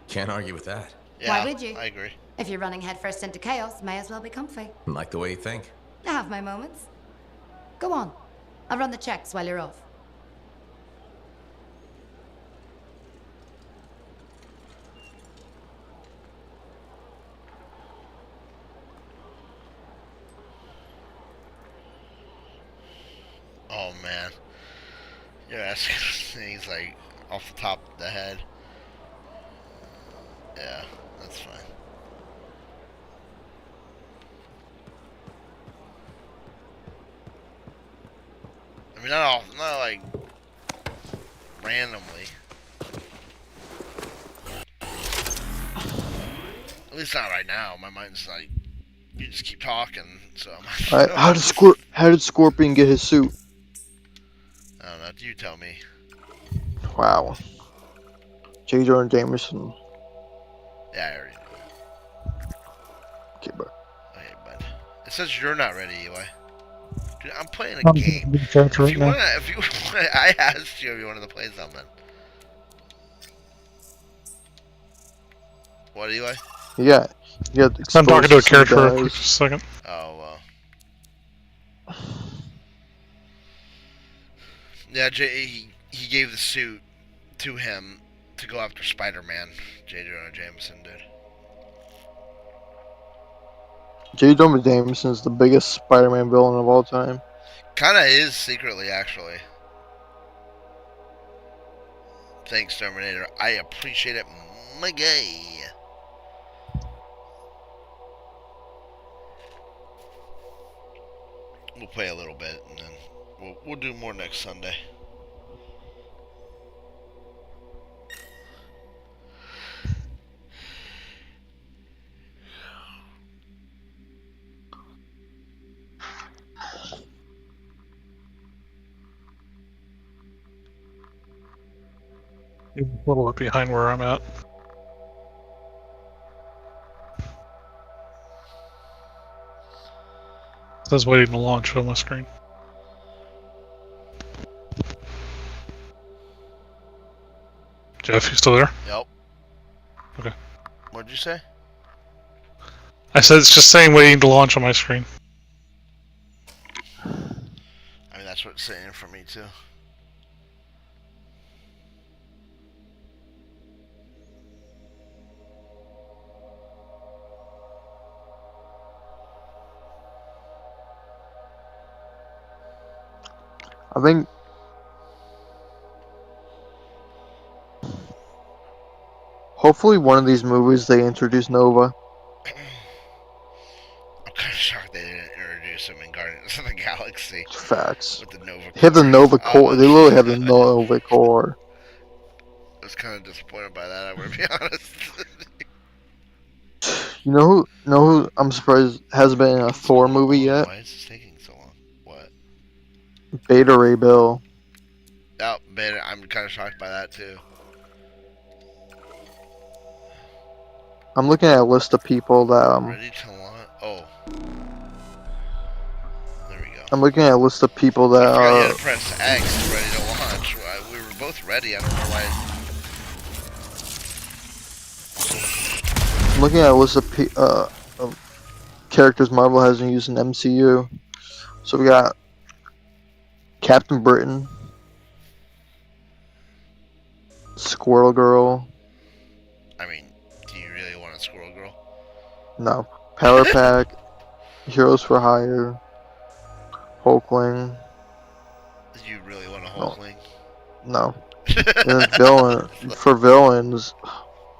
Can't argue with that. Why would you? I agree. If you're running headfirst into chaos, may as well be comfy. Like the way you think. I have my moments. Go on. I'll run the checks while you're off. Oh man. You're asking things like off the top of the head. Yeah, that's fine. I mean, not like randomly. At least not right now. My mind's like, you just keep talking. So. Alright, how did Scorpion get his suit? I don't know. You tell me. Wow. J. Jonah Jameson. Yeah, I already know. Okay, bro. Okay, bud. It says you're not ready, Eli. Dude, I'm playing a game. If you wanna, I asked you if you wanted to play something. What, Eli? Yeah. I'm talking to a character real quick, just a second. Oh, well. Yeah, he gave the suit to him to go after Spider-Man. J. Jonah Jameson did. J. Jonah Jameson is the biggest Spider-Man villain of all time. Kinda is secretly, actually. Thanks, Terminator. I appreciate it, my guy. We'll play a little bit, and then we'll do more next Sunday. A little bit behind where I'm at. It says waiting to launch on my screen. Jeff, you still there? Yep. Okay. What'd you say? I said it's just saying waiting to launch on my screen. I mean, that's what it's saying for me, too. I think hopefully one of these movies they introduce Nova. I'm kind of shocked they didn't introduce him in Guardians of the Galaxy. Facts. With the Nova They have the Nova core. They literally have the I Nova core. was kind of disappointed by that, I'm going to be honest. You know who I'm surprised hasn't been in a Thor movie yet? Why is this taking so long? What? Beta Ray Bill. Oh, man, I'm kind of shocked by that, too. I'm looking at a list of people that Ready to launch? Oh. There we go. I'm looking at a list of people that I forgot you are. had to press X ready to launch. We were both ready. I don't know why. I'm looking at a list of characters Marvel hasn't used in MCU. So we got Captain Britain, Squirrel Girl. I mean, do you really want a Squirrel Girl? No. Power Pack, Heroes for Hire, Hulkling. Do you really want a Hulkling? No. And then for villains,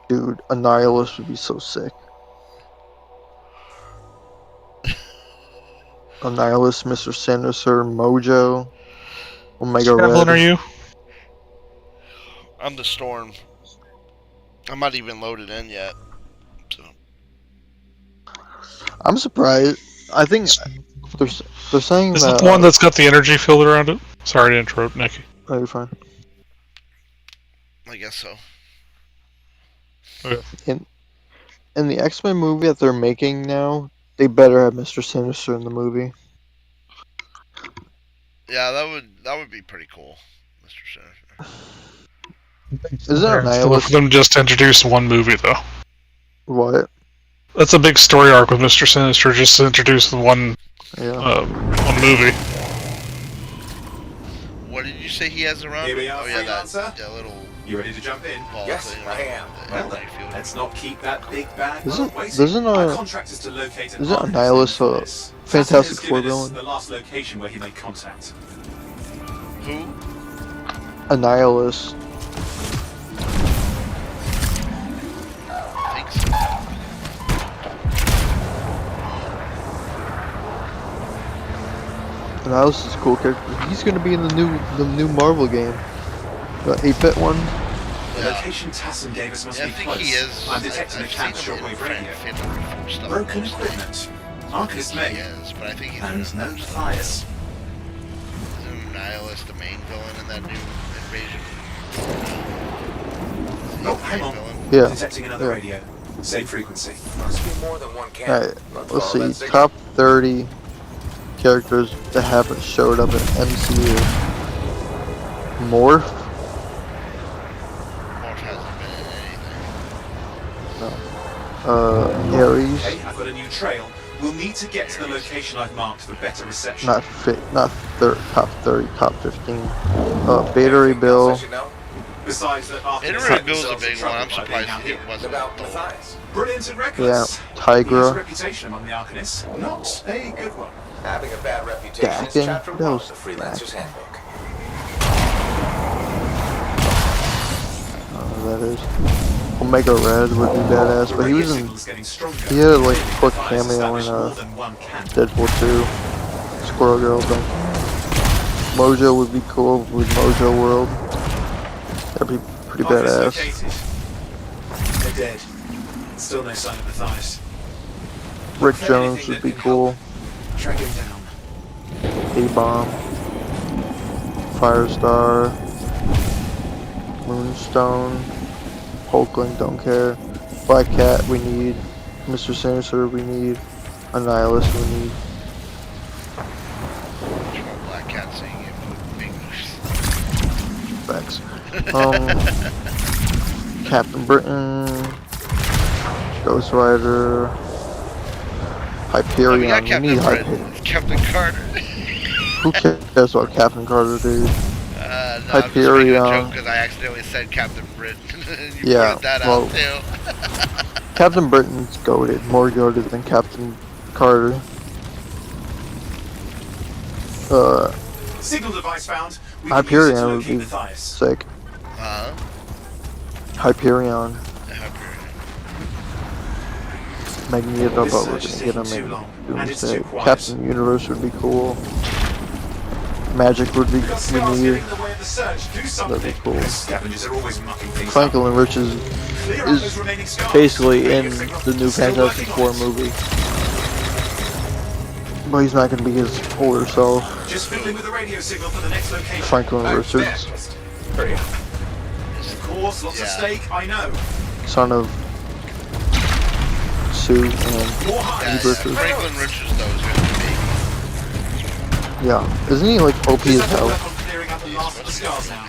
dude, Annihilus would be so sick. Annihilus, Mr. Sinister, Mojo, Omega Red. What are you? I'm the Storm. I'm not even loaded in yet. So. I'm surprised. I think they're saying Is that. it the one that's got the energy field around it? Sorry to interrupt, Nicky. Oh, you're fine. I guess so. Okay. In the X-Men movie that they're making now, they better have Mr. Sinister in the movie. Yeah, that would be pretty cool, Mr. Sinister. Is that Look for them just to introduce one movie, though. What? That's a big story arc with Mr. Sinister, just to introduce one movie. What did you say he has around? Here we are, oh yeah, freelancer. that little. You ready to jump in? Ball Yes, thing I am. Well, let's not keep that big bad Isn't waiting. a Our contract is to locate an isn't artist Annihilus for a this. Fantastic Sasson has Four given us villain? the last location where he made contact. Who? Annihilus. I think so. Annihilus is a cool character. He's gonna be in the new Marvel game. The 8-bit one. The location Tassin gave us must Yeah, I be think close. he is. I'm detecting a I've cat seen him in shortwave radio. Fan stuff Broken mostly. equipment. Arcus He made. is, but I think he's And no Matthias. Nihilus, the main villain in that new invasion. Oh, hang on. Yeah. Detecting another radio. Same frequency. Must be more than one cat. Alright, let's see. Top 30 characters that haven't showed up in MCU. Morph? Morph hasn't been in anything. No. Ares. Hey, I've got a new trail. We'll need to get to the location I've marked for better reception. Not top 30, top 15. Beta Ray Bill. Besides that, Beta Ray Bill's a big one. I'm surprised it wasn't Matthias. Brilliant and Yeah, reckless. Tigra. His reputation among the Arcanists, not a good one. Having a bad reputation is Dakin. chapter That 1 was of the Freelancer's Handbook. That is. Omega Red would be badass, but he was in. He had like a quick cameo in Deadpool 2. Squirrel Girl thing. Mojo would be cool with Mojo World. That'd be pretty badass. They're dead. Still no sign of Matthias. Rick Jones would be cool. Track him down. A-Bomb. Firestar. Moonstone. Hulkling, don't care. Black Cat, we need. Mr. Sinister, we need. Annihilus, we need. Black Cat saying it in English. Facts. Captain Britain. Ghost Rider. Hyperion, we got we Captain need Britain. Hyperion. Captain Carter. Who cares about Captain Carter, dude? No, Hyperion. Because I accidentally said Captain Britain. You Yeah, pointed that well, out too. Captain Britain's goated, more goated than Captain Carter. Signal device found. We can use it to Hyperion would locate be Matthias. sick. Uh-huh. Hyperion. Hyperion. Magneto, This but we're search is gonna get taking him too long, in and it's Doomsday. too quiet. Captain Universe would be cool. Magic would be We've got scars we getting need. in the way of the search. Do That'd something. be cool. The scavengers are always mucking things up. Franklin Rich is basically in the new Fantastic Four movie. But he's not gonna be his older self. Just fiddling with the radio signal for the next location. Franklin Richards, Hurry up. Of course, lots of steak, I know. son of Sue and Lee Richards. Franklin Richards, though, is going to be. Yeah, isn't he like OP as hell? Clearing up the last of the scars now.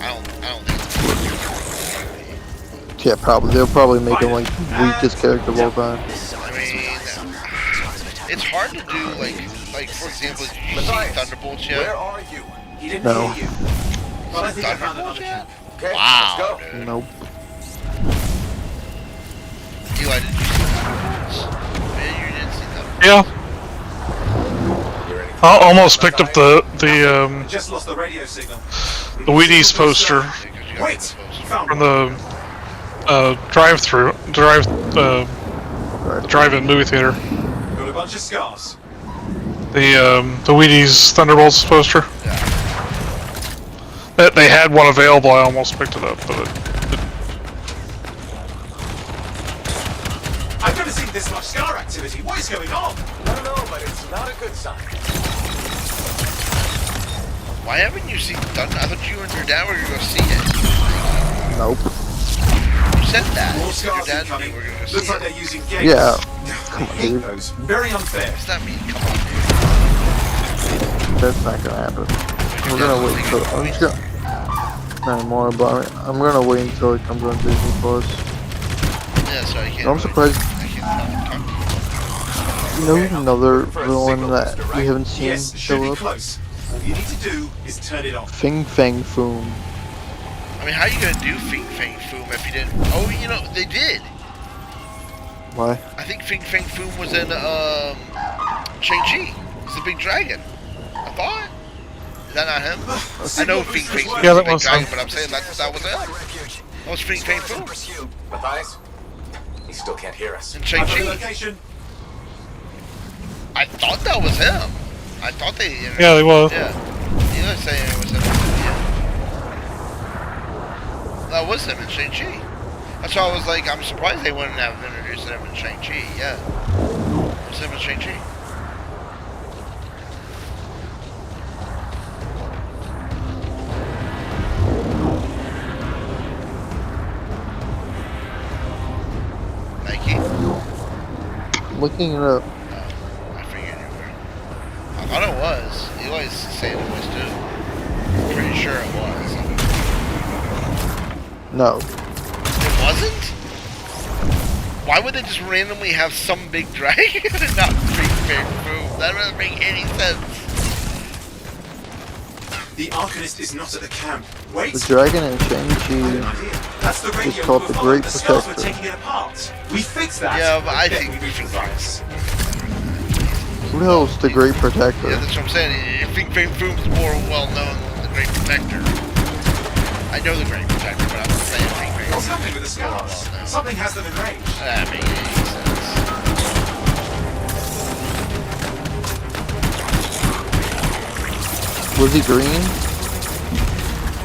I don't think. Yeah, probably. They'll probably make him like the weakest character of all time. I mean, it's hard to do, like for example, did you see Thunderbolts yet? Where are you? He didn't No. hear you. But I think I found another camp. Okay, Wow, let's go. dude. Nope. Eli, did you see Thunderbolts? Man, you didn't see Thunderbolts. Yeah. I almost picked up the Just lost the radio signal. Wheaties poster Wait, found from one. the drive-in movie theater. Got a bunch of scars. The Wheaties Thunderbolts poster. They had one available. I almost picked it up, but I've never seen this much scar activity. What is going on? I don't know, but it's not a good sign. Why haven't you seen Thunder? I thought you and your dad were going to go see it. Nope. You said that. More You said your scars dad and incoming. me were going to go Looks see like it. they're using gates. Yeah. I Come on, hate dude. those. Very unfair. What's that mean? Come on, dude. That's not gonna happen. We're gonna wait until I'm just gonna not anymore, but I'm gonna wait until it comes on Disney Plus. Yeah, so I can't. I'm surprised. I can't talk to You know another villain that we haven't seen Yes, should show be up? close. All you need to do is turn it off. Fing Fang Foom. I mean, how are you going to do Fing Fang Foom if you didn't? Oh, you know, they did. Why? I think Fing Fang Foom was in, Shang-Chi. He's the big dragon. I thought. Is that not him? I know Fing Fang's Yeah, the that big was dragon, him. but I'm saying that was him. That was Fing Fang Foom. Matthias? He still can't hear us. And Shang-Chi. Location. I thought that was him. I thought they... Yeah, they was. Yeah. You were saying it was him. Yeah. That was him in Shang-Chi. That's why I was like, I'm surprised they wouldn't have introduced him in Shang-Chi. Yeah. It was him in Shang-Chi. Nike? Looking it up. I figured you were. I thought it was. Eli's saying it was too. I'm pretty sure it was. No. It wasn't? Why would they just randomly have some big dragon and not big boom? That doesn't make any sense. The Arcanist is not at the camp. Wait. The dragon in Shang-Chi That's the radio is called the Great The Scars were Protector. taking it apart. We fixed that. Yeah, but I Then think we reached the virus. Who the hell is the Great Protector? Yeah, that's what I'm saying. I think Fang Foom's more well known than the Great Protector. I know the Great Protector, but I'm saying Fing Fang. What's happening with the Scars? Something has them in range. That makes any sense. Was he green?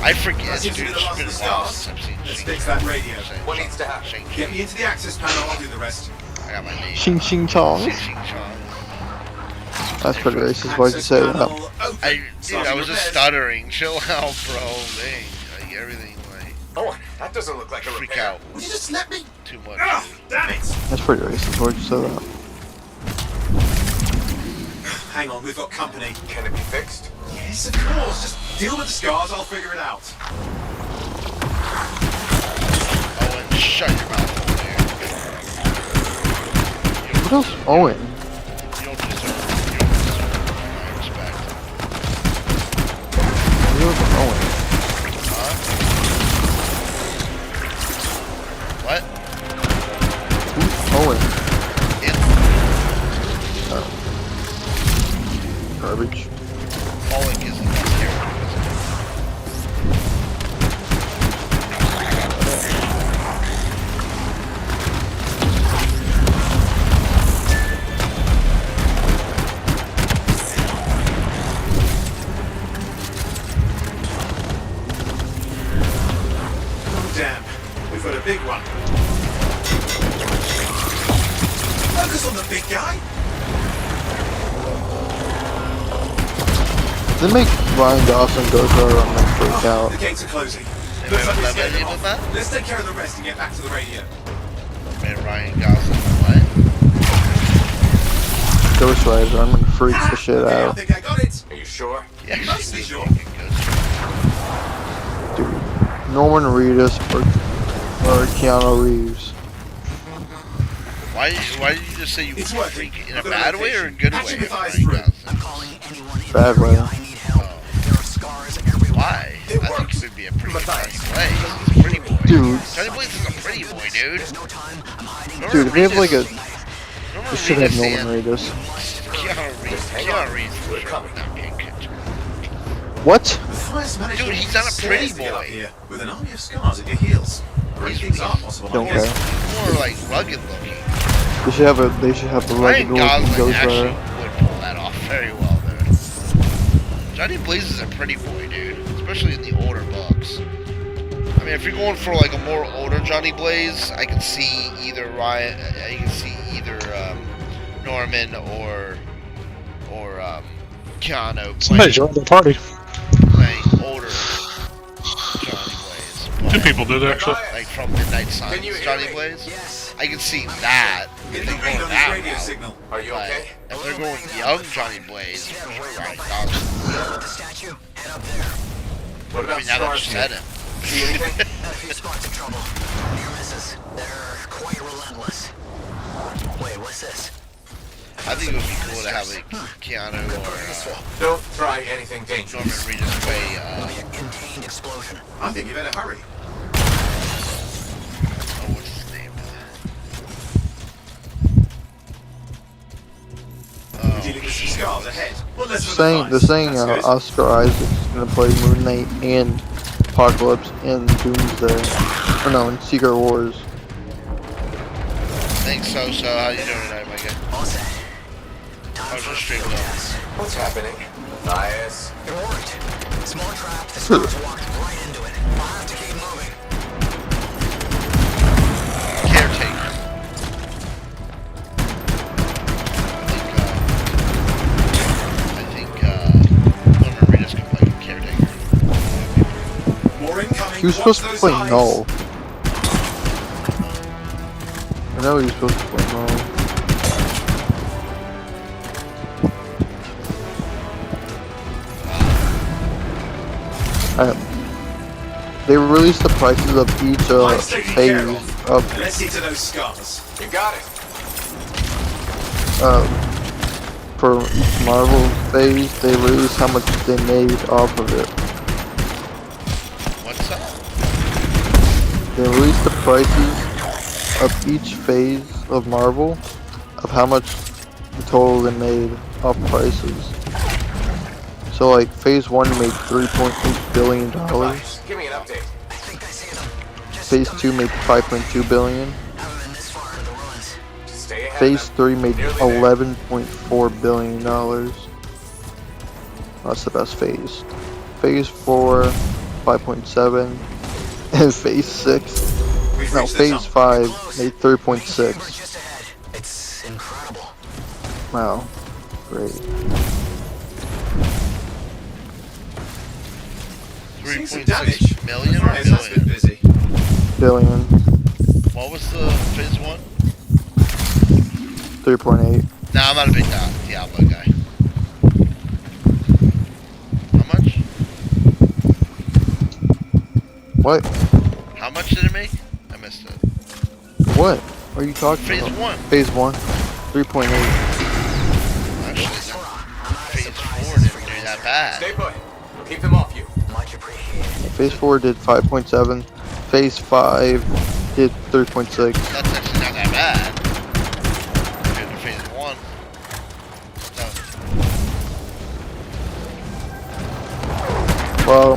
I forget, That seems to dude. be the It's last been of the a while Scars. since I've seen Let's Shang-Chi. fix that radio. What needs to happen? Shang-Chi. Get me into the access panel, I'll do the rest. I got my name. Xing Xing Chong. Xing Chong. That's pretty racist. Why'd you say that? Dude, I was just stuttering. Chill out, bro. Dang. Like, everything, like, Oh, that doesn't look like a freak repair. out. Would you just let me? Too much. Ah, damn it! That's pretty racist. Why'd you say that? Hang on, we've got company. Can it be fixed? Yes, of course. Just deal with the Scars, I'll figure it out. Owen, shut your mouth over there. What else? Owen. You don't deserve my respect. Who else Owen? Huh? What? Who's Owen? Oh. Garbage. Owen is the best character. Damn, we've got a big one. Focus on the big guy. They make Ryan Dawson go through and then freak out. The gates are closing. They Looks like made we that scared them video off. with that? Let's take care of the rest and get back to the radio. Man, Ryan Gosling, what? Ghost Rider, I'm gonna freak the shit Okay, I out. think I got it. Are you sure? Yeah, Mostly sure. Dude. Norman Reedus or Keanu Reeves. Why did you just say you It's would working. freak in a I've got bad a way or a location. good Patch way? your thighs Ryan through. Gosling? Bad way. Why? I think it would be a pretty funny play. He's a pretty boy. Dude. Johnny Blaze is a pretty boy, dude. Dude, if they have like a... Norman They should have Reedus Norman and Reedus. Keanu Reeves for sure would not be a good choice. What? The fire's managed Dude, to he's not a stairs pretty to get up boy. here with an army of scars at your heels. Great things are possible. Don't I guess. care. More like rugged looking. They should have a rugged Ryan looking Gosling Ghost actually Rider. would pull that off very well, dude. Johnny Blaze is a pretty boy, dude. Especially in the older books. I mean, if you're going for like a more older Johnny Blaze, I can see either Norman or Keanu Somebody joined the party. playing older Johnny Blaze. Two people did, actually. Like from Midnight Suns, Can you hear Johnny me? Blaze. I can see that. If they're going that route. Are you But okay? if they're going young Johnny Blaze, for sure Ryan Gosling. What I about mean, now that you scars? said it. See anything? A few spots of trouble. Near misses. They're quite relentless. Wait, what's this? I think it would be cool to have like Keanu or Don't try anything dangerous. Norman Reedus play. Contained explosion. I think you better hurry. Oh, what's his name? We're dealing with Scars ahead. Well, let's They're saying Oscar Isaac's gonna play Moon Knight and Apocalypse and Doomsday. Or no, in Secret Wars. Thanks, so. How you doing tonight, my guy? All set. How's your stream going? What's happening? Nice. It worked. Small trap. The Scars walked right into it. I'll have to keep moving. Caretaker. I think one of our readers can play Caretaker. More incoming. He was supposed to play Null. I know he was supposed to play Null. They released the prices of each phase of Let's see to those scars. You got it. for each Marvel phase. They released how much they made off of it. What's that? They released the prices of each phase of Marvel of how much the total they made off prices. So like phase 1 made $3.8 billion. Give me an update. Phase 2 made $5.2 billion. Stay ahead. Phase 3 made $11.4 billion. That's the best phase. Phase 4, 5.7. And phase 6, no, phase 5 made 3.6. It's incredible. Wow. Great. 3.6 million or billion? Billion. What was the phase 1? 3.8. Nah, I'm not a big Diablo guy. How much? What? How much did it make? I missed it. What are you talking Phase about? 1. Phase 1. 3.8. Actually, phase 4 didn't do that bad. Stay put. Keep them off you. Much appreciated. Phase 4 did 5.7. Phase 5 did 3.6. That's actually not that bad. Compared to phase 1. No. Well,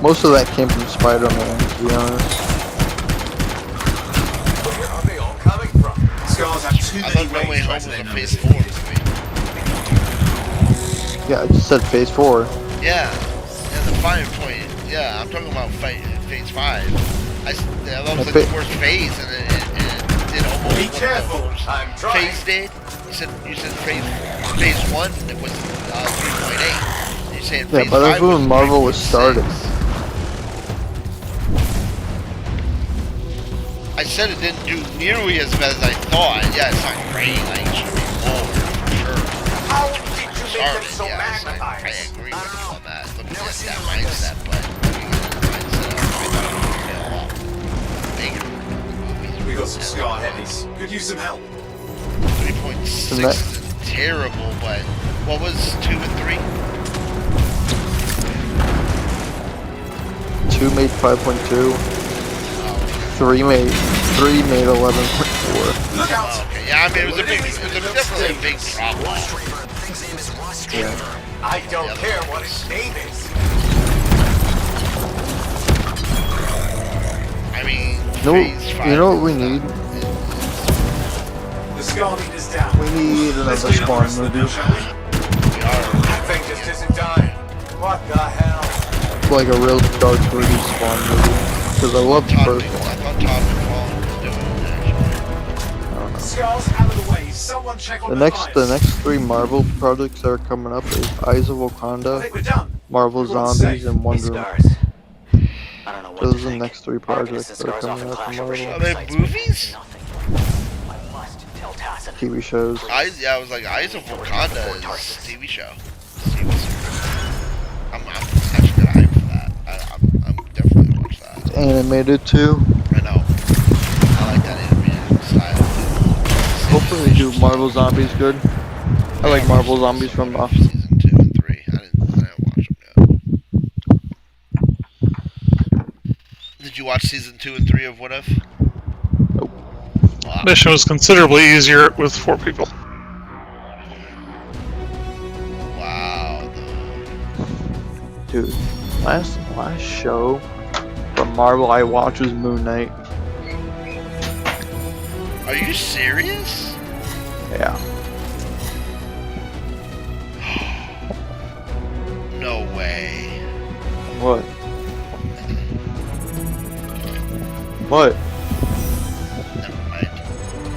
most of that came from Spider-Man, to be honest. Where are they all coming from? Scars have too many No Way ways Home to was their a numbers. phase 4 movie. Yeah, I just said Phase 4. Yeah, the 5 point. Yeah, I'm talking about phase 5. That was like the worst phase, and it did almost. Be careful. I'm trying. Phase did. You said phase 1 it was 3.8. You're saying phase Yeah, but that's 5 was when Marvel was 3.6. starting. I said it didn't do nearly as bad as I thought. Yeah, it's not great. Like, it should be more for sure. How did you make them so I magnetized? agree with you on that. Looking at that mindset, but looking at the mindset, I thought it would be We got some scar heavies. Could use some help. 3.6 isn't terrible, but what was 2 and 3? 2 made 5.2. 3 made 11.4. Look out! Okay, yeah, I mean it was definitely a big drop off. Yeah. I don't care what his name is. I mean, You know what we need? The scar leader's down. We need another Spawn movie. That thing just isn't dying. What the hell? Like a real dark gritty Spawn movie. Because I love the first one. I thought Todd McFarlane was doing it. Scars out of the way. Someone check on The next 3 Marvel projects that are coming up is Eyes of Wakanda, Marvel Zombies, and Wonder Woman. Those are the next 3 projects that are coming up from Marvel. Are they movies? TV shows. I was like, Eyes of Wakanda is a TV show. I'm actually gonna hype for that. I'm definitely gonna watch that. It's animated too. I know. I like that animated style. Hopefully they do Marvel Zombies good. I like Marvel Zombies from season 2 and 3. I didn't watch them yet. Did you watch season 2 and 3 of What If? Nope. Mission was considerably easier with 4 people. Dude, last show from Marvel I watched was Moon Knight. Are you serious? Yeah. No way. What? What? Never mind.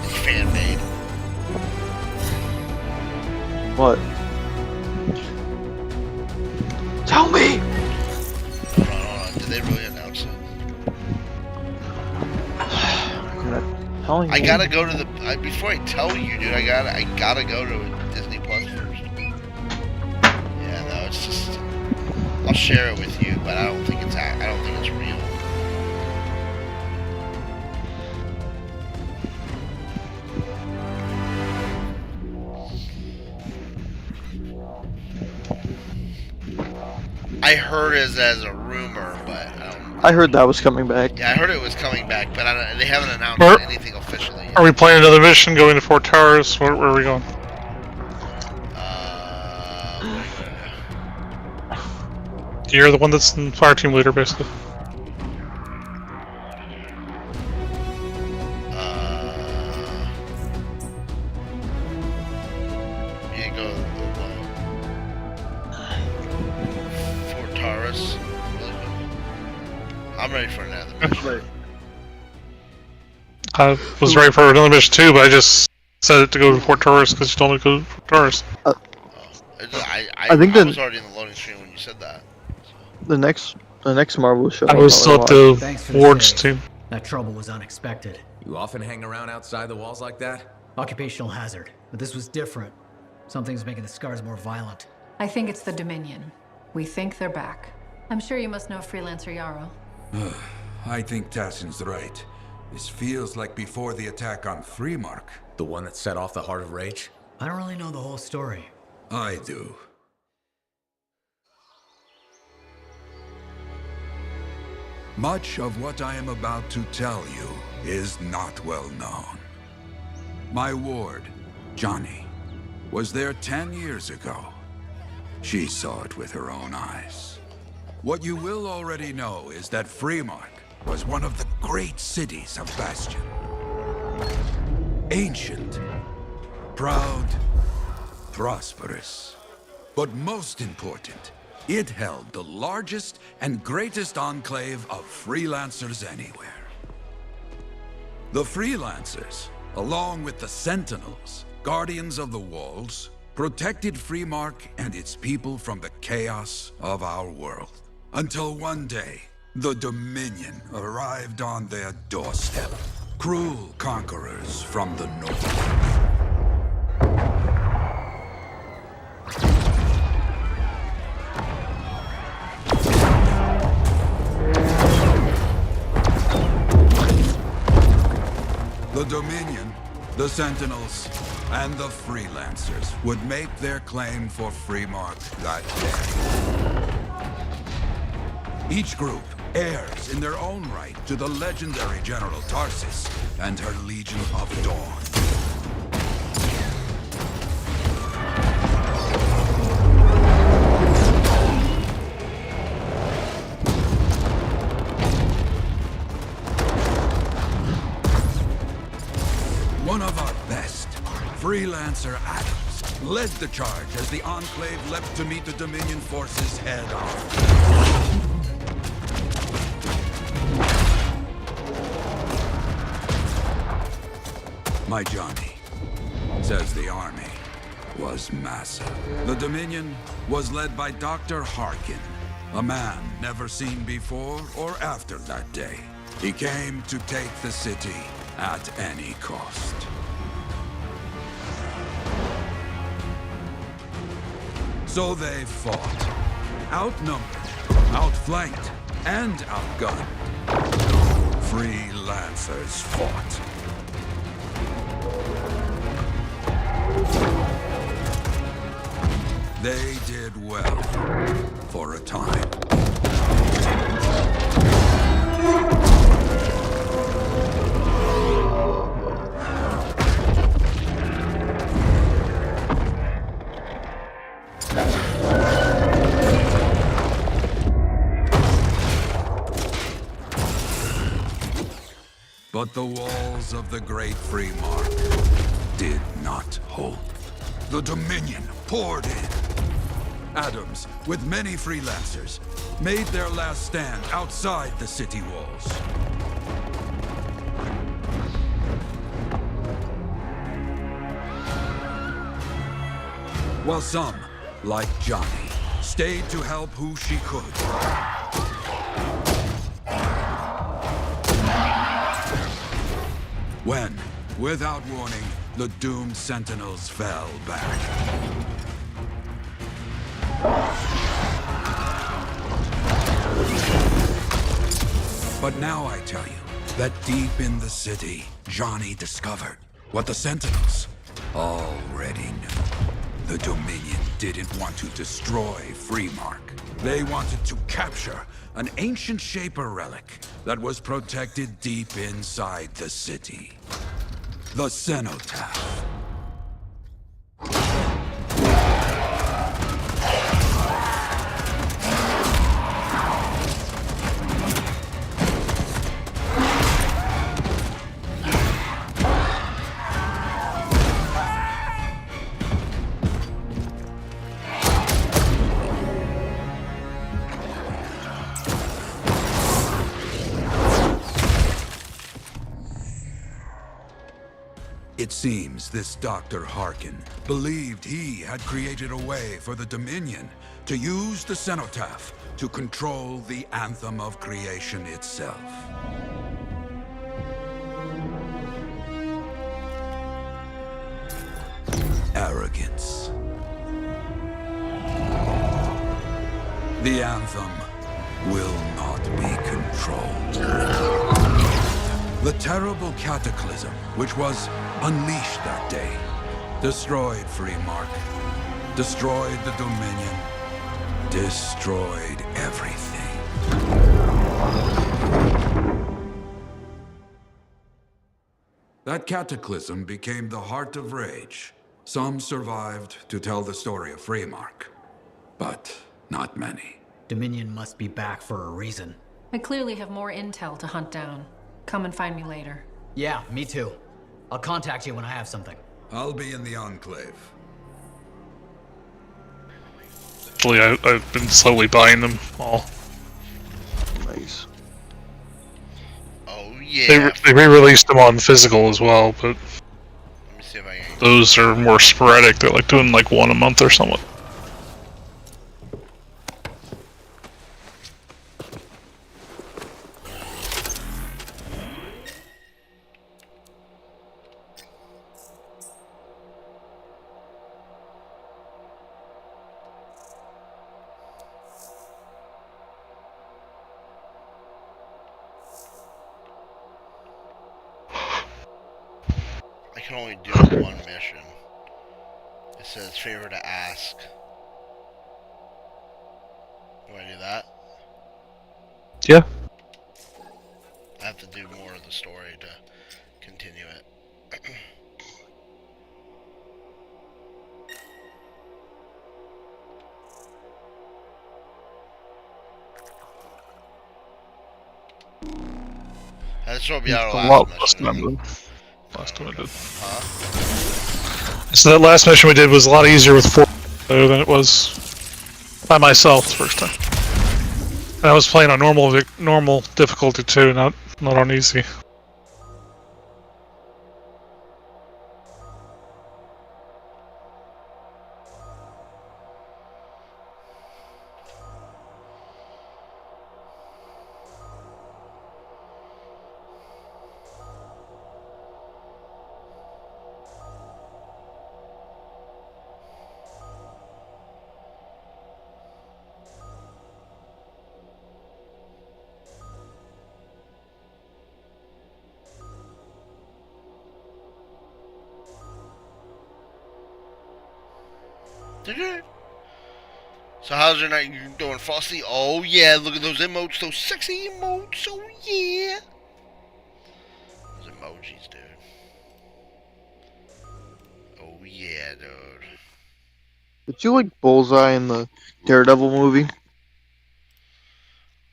It's fan made. What? Tell me! Hold on. Did they really announce it? I gotta go to the before I tell you, dude. I gotta go to Disney Plus first. Yeah, no, it's just I'll share it with you, but I don't think it's real. I heard it as a rumor, but I don't. I heard that was coming back. Yeah, I heard it was coming back, but they haven't announced anything officially yet. Are we playing another mission going to Fort Towers? Where are we going? You're the one that's the fire team leader, basically. You go Fort Taurus. I'm ready for another mission. I was ready for another mission too, but I just said it to go to Fort Taurus because you told me to go to Fort Taurus. I think I was already in the loading screen when you said that. The next Marvel show. I was still at the Ward's team. That trouble was unexpected. You often hang around outside the walls like that? Occupational hazard, but this was different. Something's making the scars more violent. I think it's the Dominion. We think they're back. I'm sure you must know Freelancer Yarrow. I think Tassin's right. This feels like before the attack on Freemark. The one that set off the Heart of Rage? I don't really know the whole story. I do. Much of what I am about to tell you is not well known. My ward, Johnny, was there 10 years ago. She saw it with her own eyes. What you will already know is that Freemark was one of the great cities of Bastion. Ancient, proud, prosperous. But most important, it held the largest and greatest enclave of freelancers anywhere. The freelancers, along with the Sentinels, guardians of the walls, protected Freemark and its people from the chaos of our world. Until one day, the Dominion arrived on their doorstep. Cruel conquerors from the north. The Dominion, the Sentinels, and the Freelancers would make their claim for Freemark that day. Each group heirs in their own right to the legendary General Tarsis and her Legion of Dawn. One of our best, Freelancer Adams, led the charge as the Enclave leapt to meet the Dominion forces head-on. My Johnny, says the army, was massive. The Dominion was led by Dr. Harkin, a man never seen before or after that day. He came to take the city at any cost. So they fought. Outnumbered, outflanked, and outgunned. Freelancers fought. They did well, for a time. But the walls of the Great Free Mark did not hold. The Dominion poured in. Adams, with many freelancers, made their last stand outside the city walls. While some, like Johnny, stayed to help who she could. When, without warning, the doomed sentinels fell back. But now I tell you that deep in the city, Johnny discovered what the sentinels already knew. The Dominion didn't want to destroy Freemark. They wanted to capture an ancient Shaper relic that was protected deep inside the city. The Cenotaph. It seems this Dr. Harkin believed he had created a way for the Dominion to use the Cenotaph to control the Anthem of Creation itself. Arrogance. The Anthem will not be controlled. The terrible cataclysm, which was unleashed that day, destroyed Freemark, destroyed the Dominion, destroyed everything. That cataclysm became the heart of rage. Some survived to tell the story of Freemark, but not many. Dominion must be back for a reason. I clearly have more intel to hunt down. Come and find me later. Yeah, me too. I'll contact you when I have something. I'll be in the Enclave. Actually, I've been slowly buying them all. Nice. Oh yeah. They re-released them on physical as well, but Let me see if I can. those are more sporadic. They're like doing like one a month or something. I can only do one mission. It says favor to ask. Do I do that? Yeah. I have to do more of the story to continue it. This will be our last mission. Last time I did. Huh? So that last mission we did was a lot easier with Fortnite than it was by myself the first time. And I was playing on normal difficulty too, not on easy. So how's your night doing, Frosty? Oh yeah, look at those emotes, those sexy emotes, oh yeah! Those emojis, dude. Oh yeah, dude. Did you like Bullseye in the Daredevil movie?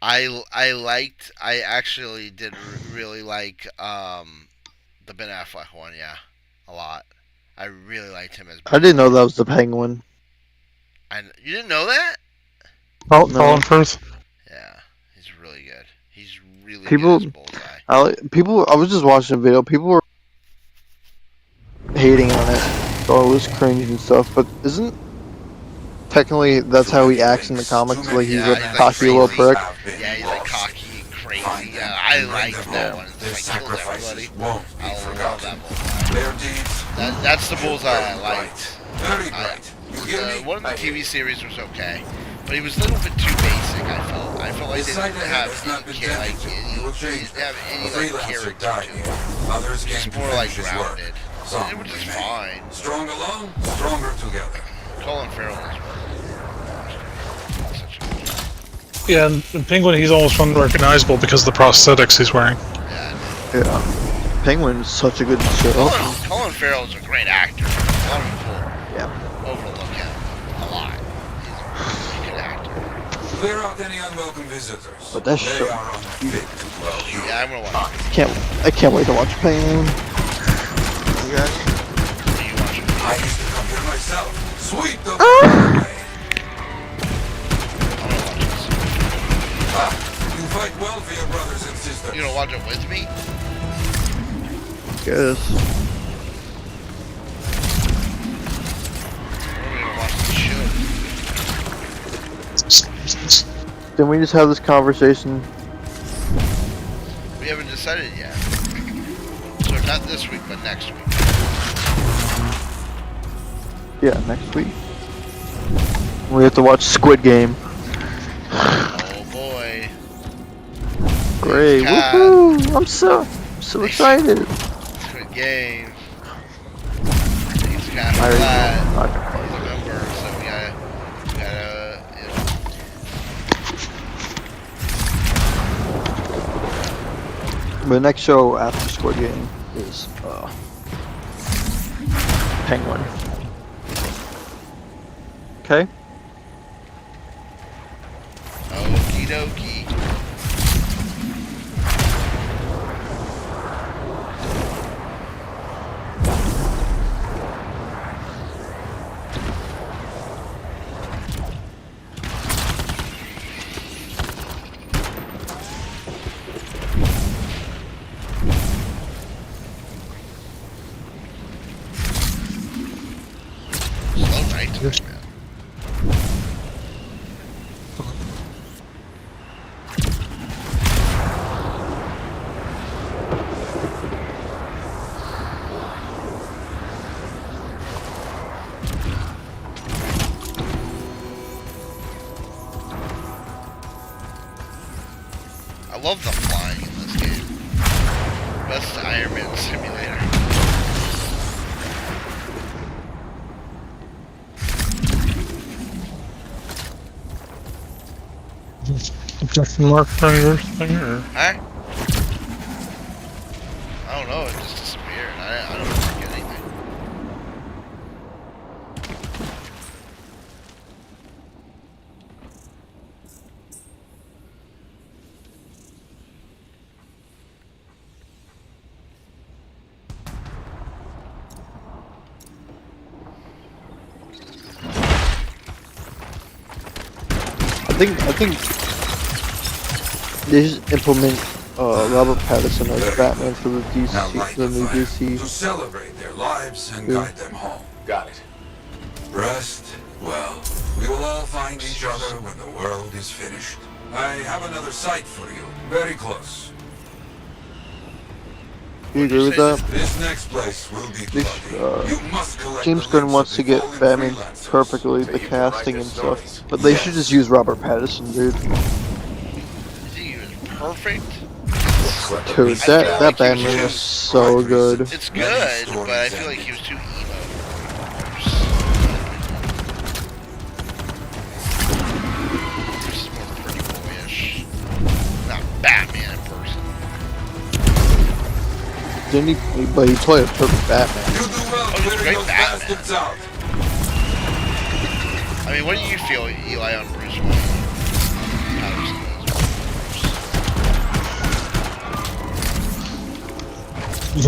I actually did really like the Ben Affleck one, yeah, a lot. I really liked him as I didn't know that was the Penguin. And you didn't know that? Oh, No. Colin Firth. Yeah, he's really good. He's really People, good as Bullseye. I was just watching a video. People were hating on it. Oh, it was cringe and stuff. But isn't technically that's how he acts in the comics? Like he's a cocky little prick. Yeah, he's like cocky and crazy. Yeah, I liked that one. It's like kills everybody. I love that Bullseye. That's the Bullseye I liked. One of the TV series was okay, but he was a little bit too basic. I felt like they didn't have any character to it. Just more like grounded. Which is fine. Strong alone, stronger together. Colin Farrell was Yeah, and Penguin, he's almost unrecognizable because of the prosthetics he's wearing. Yeah. Penguin is such a good show. Colin Farrell is a great actor. A lot of people overlook him a lot. He's a good actor. Clear out any unwelcome visitors. But that show. Yeah, I'm gonna watch it. I can't wait to watch Penguin. You guys? I used to come here myself. Sweet the you fight well for your brothers and sisters. You gonna watch it with me? Guess. We're gonna watch the show. Didn't we just have this conversation? We haven't decided yet. So not this week, but next week. Yeah, next week. We have to watch Squid Game. Oh boy. Great. Woohoo! I'm so excited. Squid Game. He's got that. He's a member, so we gotta The next show after Squid Game is Penguin. Okay. Okie dokie. Slow night, man. I love the flying in this game. Best Iron Man simulator. Objection mark for your thing, or? Huh? I don't know, it just disappeared. I don't think anything. I think they should implement Robert Pattinson as Batman for the DC, the new DC. To celebrate their lives and guide them home. Got it. Rest well. We will all find each other when the world is finished. I have another site for you, very close. Do you agree with that? This next place will be bloody. You must collect James Gunn wants to get Batman perfectly, the casting and stuff, but they should just use Robert Pattinson, dude. He was perfect. Dude, that Batman was so good. It's good, but I feel like he was too emo. Just more pretty boyish. Not Batman in person. Didn't he? But he played a perfect Batman. Oh, he's a great Batman. I mean, what do you feel, Eli, on Bruce Wayne? I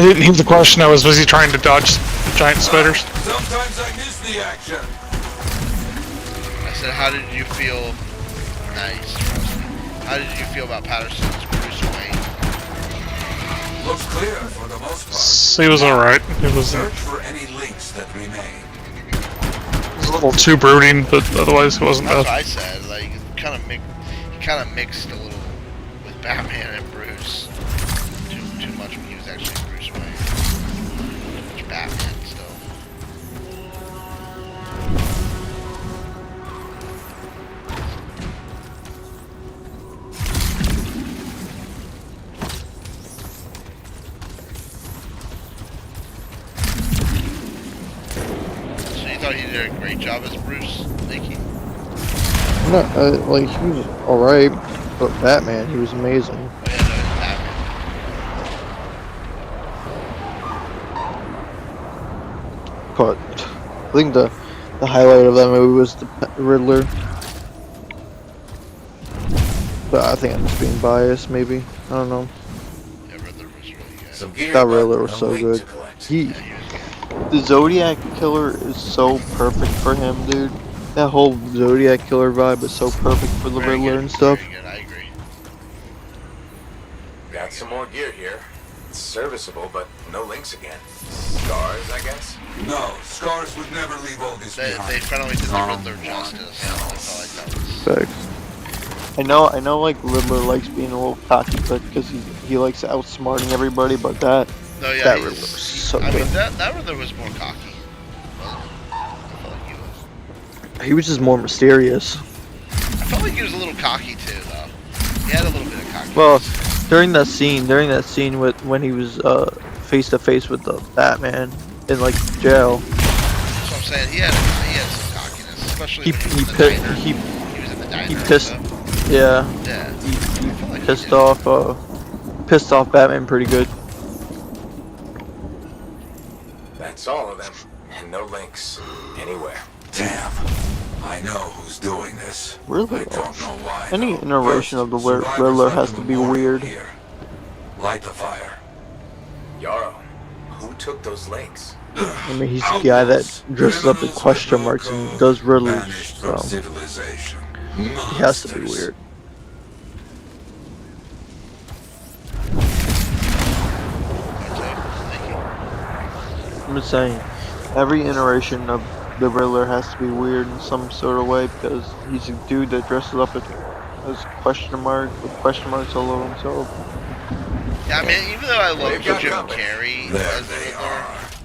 didn't hear the question. I was busy trying to dodge giant spiders. Sometimes I miss the action. I said, how did you feel? Nice. How did you feel about Patterson's Bruce Wayne? Looks clear for the most part. He was alright. It was Search for any links that remain. a little too brooding, but otherwise it wasn't That's bad. what I said. Like, he kind of mixed a little with Batman and Bruce. Too much when he was actually Bruce Wayne. Too much Batman still. So you thought he did a great job as Bruce, Nikki? No, like he was alright, but Batman, he was amazing. But I think the highlight of that movie was the Riddler. But I think I'm just being biased, maybe. I don't know. That Riddler was so good. The Zodiac Killer is so perfect for him, dude. That whole Zodiac Killer vibe is so perfect for the Riddler and stuff. I agree. Got some more gear here. It's serviceable, but no links again. Scars, I guess? No, Scars would never leave all this behind. They finally did the Riddler justice. That's all I thought. Facts. I know, like Riddler likes being a little cocky, but because he likes outsmarting everybody. But that Riddler was so good. I mean, that Riddler was more cocky. He was just more mysterious. I felt like he was a little cocky too, though. He had a little bit of cocky. Well, during that scene with when he was face to face with the Batman in like jail. That's what I'm saying. He had some cockiness, especially when he was in the diner. He was in the diner. He pissed. Yeah. He pissed off Batman pretty good. That's all of them. And no links. Anywhere. Damn. I know who's doing this. Really? I don't know why. Any iteration of the Riddler has to be weird. Light the fire. Yarrow, who took those links? I mean, he's the guy that dresses up in question marks and does Riddlers, so he has to be weird. I'm just saying, every iteration of the Riddler has to be weird in some sort of way because he's a dude that dresses up as question mark with question marks all over himself. Yeah, I mean, even though I love Jim Carrey as the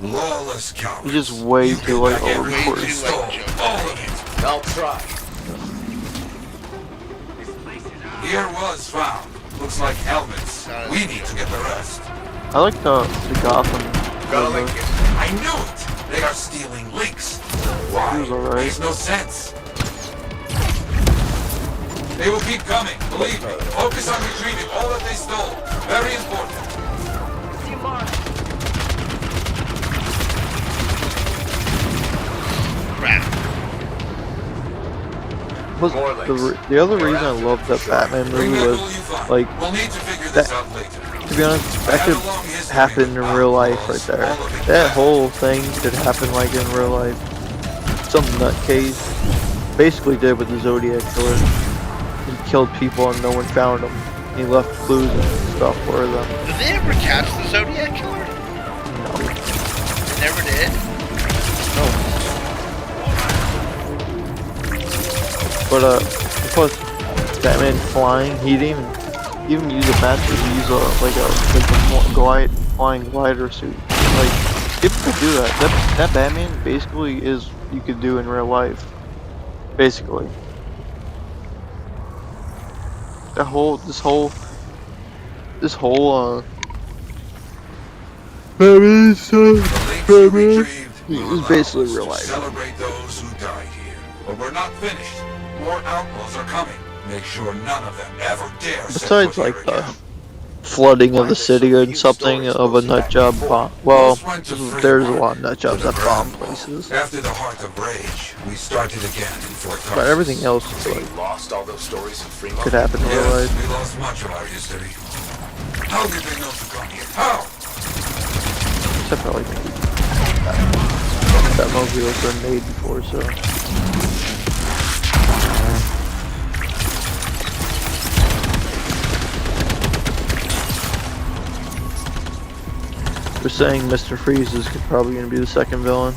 Riddler, lawless cowards. He's just way too like overboard. I'll try. Here was found. Looks like helmets. We need to get the rest. I like the Gotham Riddler. I knew it! They are stealing links. Why? He was alright. Makes no sense. They will keep coming, believe me. Focus on retrieving all that they stole. Very important. The other reason I loved that Batman movie was like that. To be honest, that could happen in real life right there. That whole thing could happen like in real life. Some nutcase basically did with the Zodiac Killer. He killed people and no one found him. He left clues and stuff for them. Did they ever catch the Zodiac Killer? No. They never did? No. But plus Batman flying, he didn't even use a bat suit. He used a flying glider suit. Like people could do that. That Batman basically is you could do in real life. Basically. This whole Batman is basically real life. Celebrate those who died here. But we're not finished. More outlaws are coming. Make sure none of them ever dare. Besides, like flooding of the city or something of a nut job bomb. Well, there's a lot of nut jobs that bomb places. After the Heart of Rage, we started again in Fort Tarsus. But everything else is So you like lost all those stories in Fremont? could happen in real Yes, life. we lost much of our history. How did they know to come here? How? Except for like that movie was been made before, so. We're saying Mr. Freeze is probably going to be the second villain.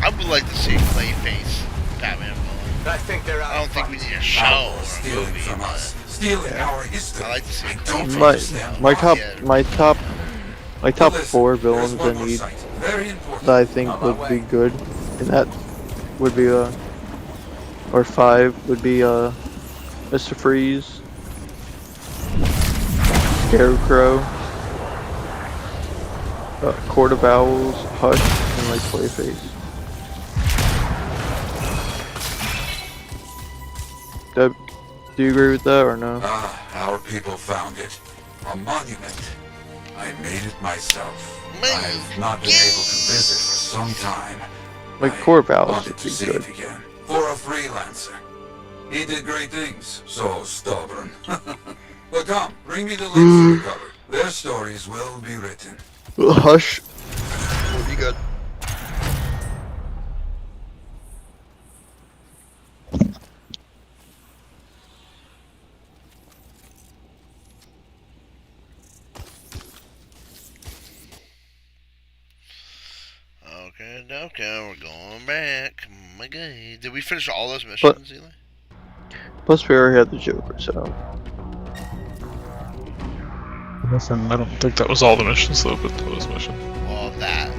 I would like to see Clayface Batman villain. I think they're out. I don't think we need a show or a Stealing movie. from us. Stealing our history. I like to see My top 4 villains I need that I think would be good, and that would be or 5 would be Mr. Freeze, Scarecrow, Court of Owls, Hush, and like Clayface. Do you agree with that or no? Our people found it. A monument. I made it myself. I've not been able to visit for some time. Like Court of Owls Wanted would to be see good. it again. For a freelancer. He did great things. So stubborn. But come, bring me the links to the cover. Their stories will be written. Hush would be good. Okay, we're going back. Oh my god. Did we finish all those missions, Eli? Plus we already had the Joker, so. Listen, I don't think that was all the missions though, but that was a mission. Well, that.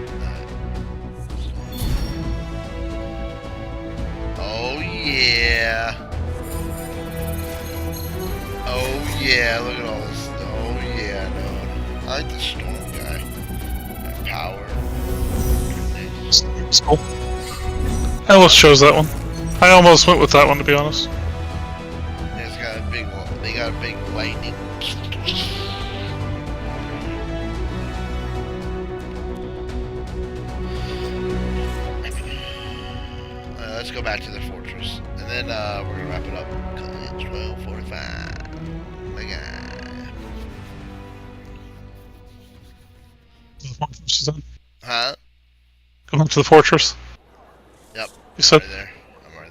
Oh yeah. Oh yeah, look at all this. Oh yeah, no. I like the storm guy. That power. It's cool. I almost chose that one. I almost went with that one, to be honest. It's got a big one. They got a big lightning. Let's go back to the fortress, and then we're gonna wrap it up. It's 12:45. Oh my god. The fortress is done. Huh? Come up to the fortress. Yep. You said. Right there. I'm right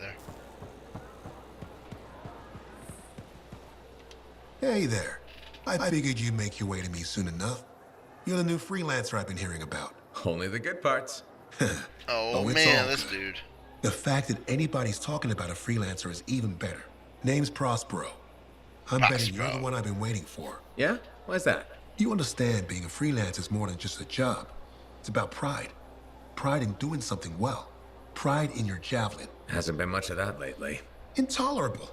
there. Hey there. I figured you'd make your way to me soon enough. You're the new freelancer I've been hearing about. Only the good parts. Oh it's man, all this good. dude. The fact that anybody's talking about a freelancer is even better. Name's Prospero. I'm betting you're the one I've been waiting for. Yeah? Why's that? You understand being a freelancer is more than just a job. It's about pride. Pride in doing something well. Pride in your javelin. Hasn't been much of that lately. Intolerable.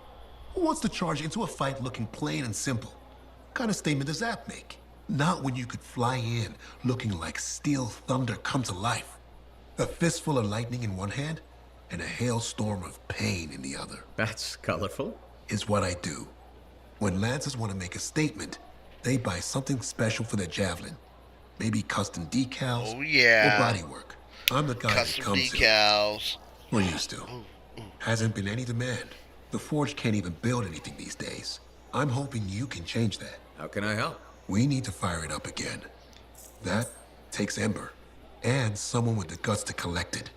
Who wants to charge into a fight looking plain and simple? What kind of statement does that make? Not when you could fly in looking like steel thunder come to life. A fistful of lightning in one hand and a hailstorm of pain in the other. That's colorful. Is what I do. When Lancers want to make a statement, they buy something special for their javelin. Maybe custom decals Oh yeah. or bodywork. I'm the guy Custom that comes decals. We're used to. Hasn't been any demand. The Forge can't even build anything these days. I'm hoping you can change that. How can I help? We need to fire it up again. That takes Ember. And someone with the guts to collect it.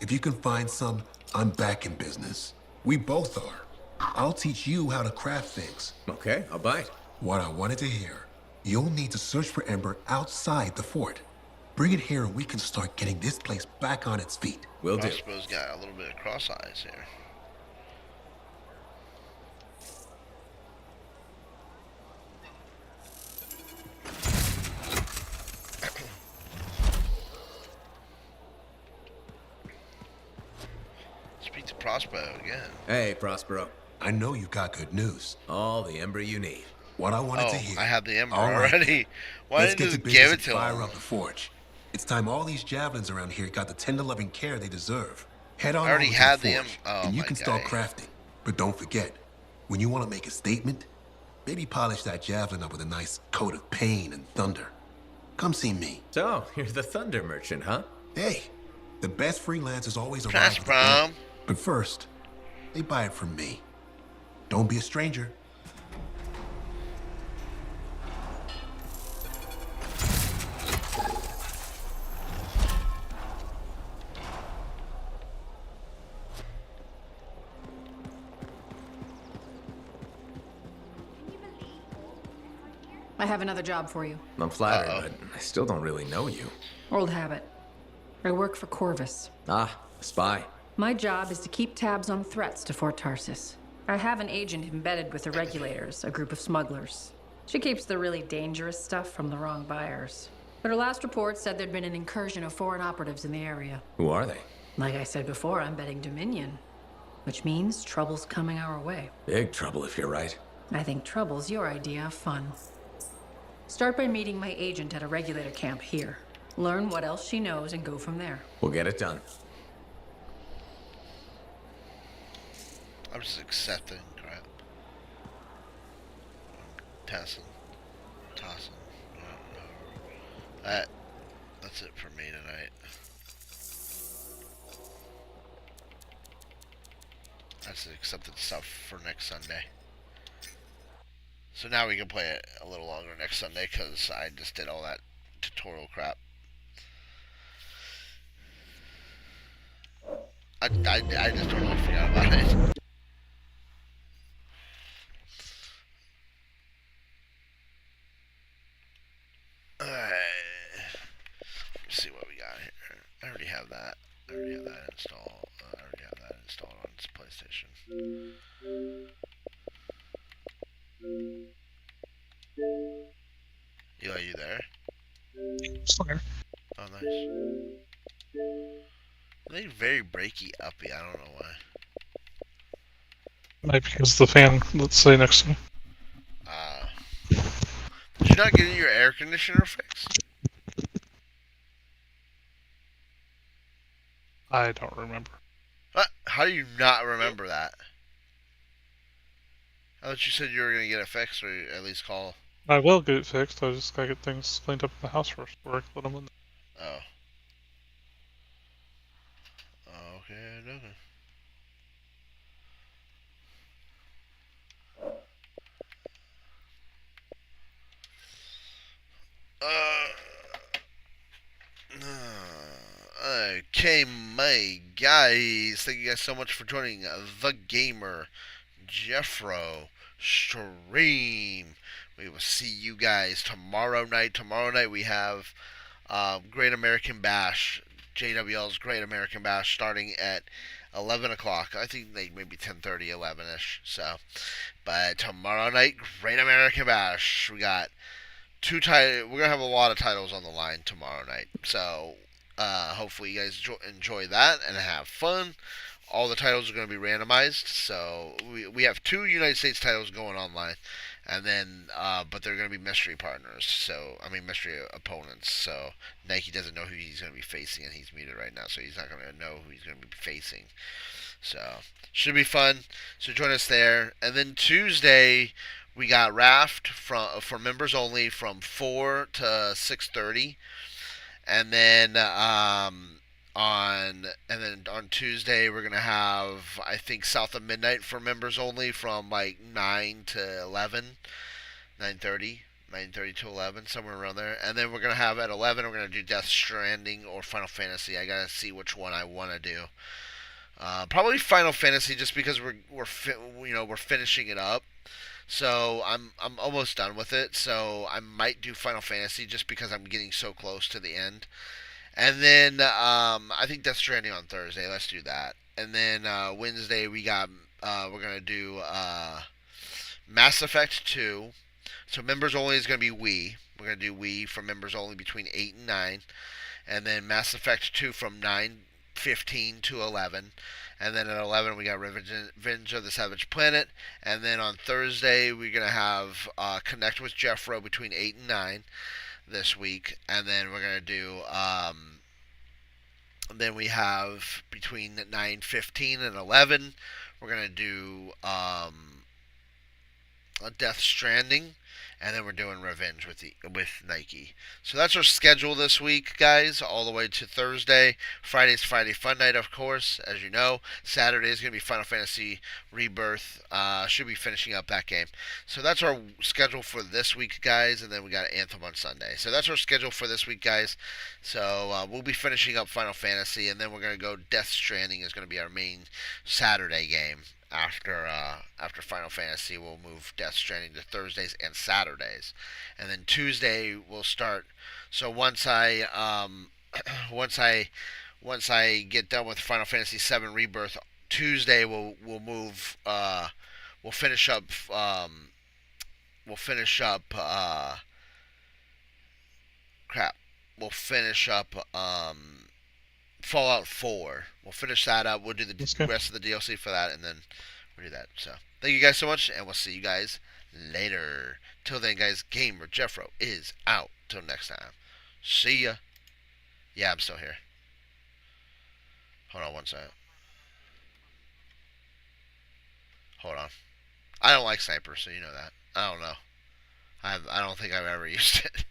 If you can find some, I'm back in business. We both are. I'll teach you how to craft things. Okay, I'll bite. What I wanted to hear. You'll need to search for Ember outside the fort. Bring it here and we can start getting this place back on its feet. Will do. Prospero's got a little bit of cross eyes here. Speak to Prospero again. Hey, Prospero. I know you got good news. All the Ember you need. What I wanted to hear. I have the Ember All right. already. Why Let's didn't get you to just give business it and to fire him? up the Forge. It's time all these javelins around here got the tender loving care they deserve. Head on I already over had to the the Forge, Oh and you my can God. start crafting. But don't forget, when you want to make a statement, Maybe polish that javelin up with a nice coat of pain and thunder. Come see me. So, you're the thunder merchant, huh? Hey, the best freelancers always arrive Pass, with a blow. Brom. But first, they buy it from me. Don't be a stranger. I have another job for you. I'm flattered, but I still don't really know you. Old habit. I work for Corvus. Ah, a spy. My job is to keep tabs on threats to Fort Tarsis. I have an agent embedded with the regulators, a group of smugglers. She keeps the really dangerous stuff from the wrong buyers. But her last report said there'd been an incursion of foreign operatives in the area. Who are they? Like I said before, I'm betting Dominion. Which means trouble's coming our way. Big trouble if you're right. I think trouble's your idea of fun. Start by meeting my agent at a regulator camp here. Learn what else she knows and go from there. We'll get it done. I'm just accepting crap. Tossing. That's it for me tonight. I just accepted stuff for next Sunday. So now we can play it a little longer next Sunday because I just did all that tutorial crap. I just totally forgot about it. Alright. Let's see what we got here. I already have that. I already have that installed. I already have that installed on this PlayStation. Eli, you there? Still here. Oh, nice. They're very breaky uppy. I don't know why. Maybe because the fan that's sitting next to me. Did you not get your air conditioner fixed? I don't remember. What? How do you not remember that? I thought you said you were going to get it fixed, or at least call. I will get it fixed. I just gotta get things cleaned up in the house first before I can put them in there. Oh. Okay, okay. Okay, my guys. Thank you guys so much for joining The Gamer Jeffro stream. We will see you guys tomorrow night. Tomorrow night we have Great American Bash. JWL's Great American Bash starting at 11 o'clock. I think like maybe 10:30, 11ish. So, but tomorrow night, Great American Bash. We got two titles. We're gonna have a lot of titles on the line tomorrow night. So, hopefully you guys enjoy that and have fun. All the titles are going to be randomized. So we have 2 United States titles going online, and then but they're going to be mystery partners. So I mean mystery opponents. So Nike doesn't know who he's going to be facing, and he's muted right now, so he's not going to know who he's going to be facing. So should be fun. So join us there. And then Tuesday we got Raft for members only from 4 to 6:30. And then on Tuesday we're gonna have, I think, South of Midnight for members only from like 9 to 11, 9:30 to 11, somewhere around there. And then we're gonna have at 11 we're gonna do Death Stranding or Final Fantasy. I gotta see which one I want to do. Probably Final Fantasy, just because we're finishing it up. So I'm almost done with it. So I might do Final Fantasy just because I'm getting so close to the end. And then I think Death Stranding on Thursday. Let's do that. And then Wednesday we're gonna do Mass Effect 2. So members only is gonna be Wii. We're gonna do Wii for members only between 8 and 9. And then Mass Effect 2 from 9:15 to 11. And then at 11 we got Revenge of the Savage Planet. And then on Thursday we're going to have Connect with Jeffro between 8 and 9 this week. And then we're going to do, then we have between 9:15 and 11, we're going to do Death Stranding, and then we're doing Revenge with Nike. So that's our schedule this week, guys, all the way to Thursday. Friday's Friday Fun Night, of course, as you know. Saturday is going to be Final Fantasy Rebirth. Should be finishing up that game. So that's our schedule for this week, guys, and then we got Anthem on Sunday. So that's our schedule for this week, guys. So we'll be finishing up Final Fantasy, and then we're going to go Death Stranding is going to be our main Saturday game. After Final Fantasy, we'll move Death Stranding to Thursdays and Saturdays, and then Tuesday we'll start. So once I once I get done with Final Fantasy VII Rebirth, Tuesday we'll move. We'll finish up. We'll finish up. Crap. We'll finish up. Fallout 4. We'll finish that up. We'll do the rest of the DLC for that, and then we'll do that. So, thank you guys so much, and we'll see you guys later. Till then, guys, Gamer Jeffro is out. Till next time. See ya. Yeah, I'm still here. Hold on one second. Hold on. I don't like snipers, so you know that. I don't know. I don't think I've ever used it.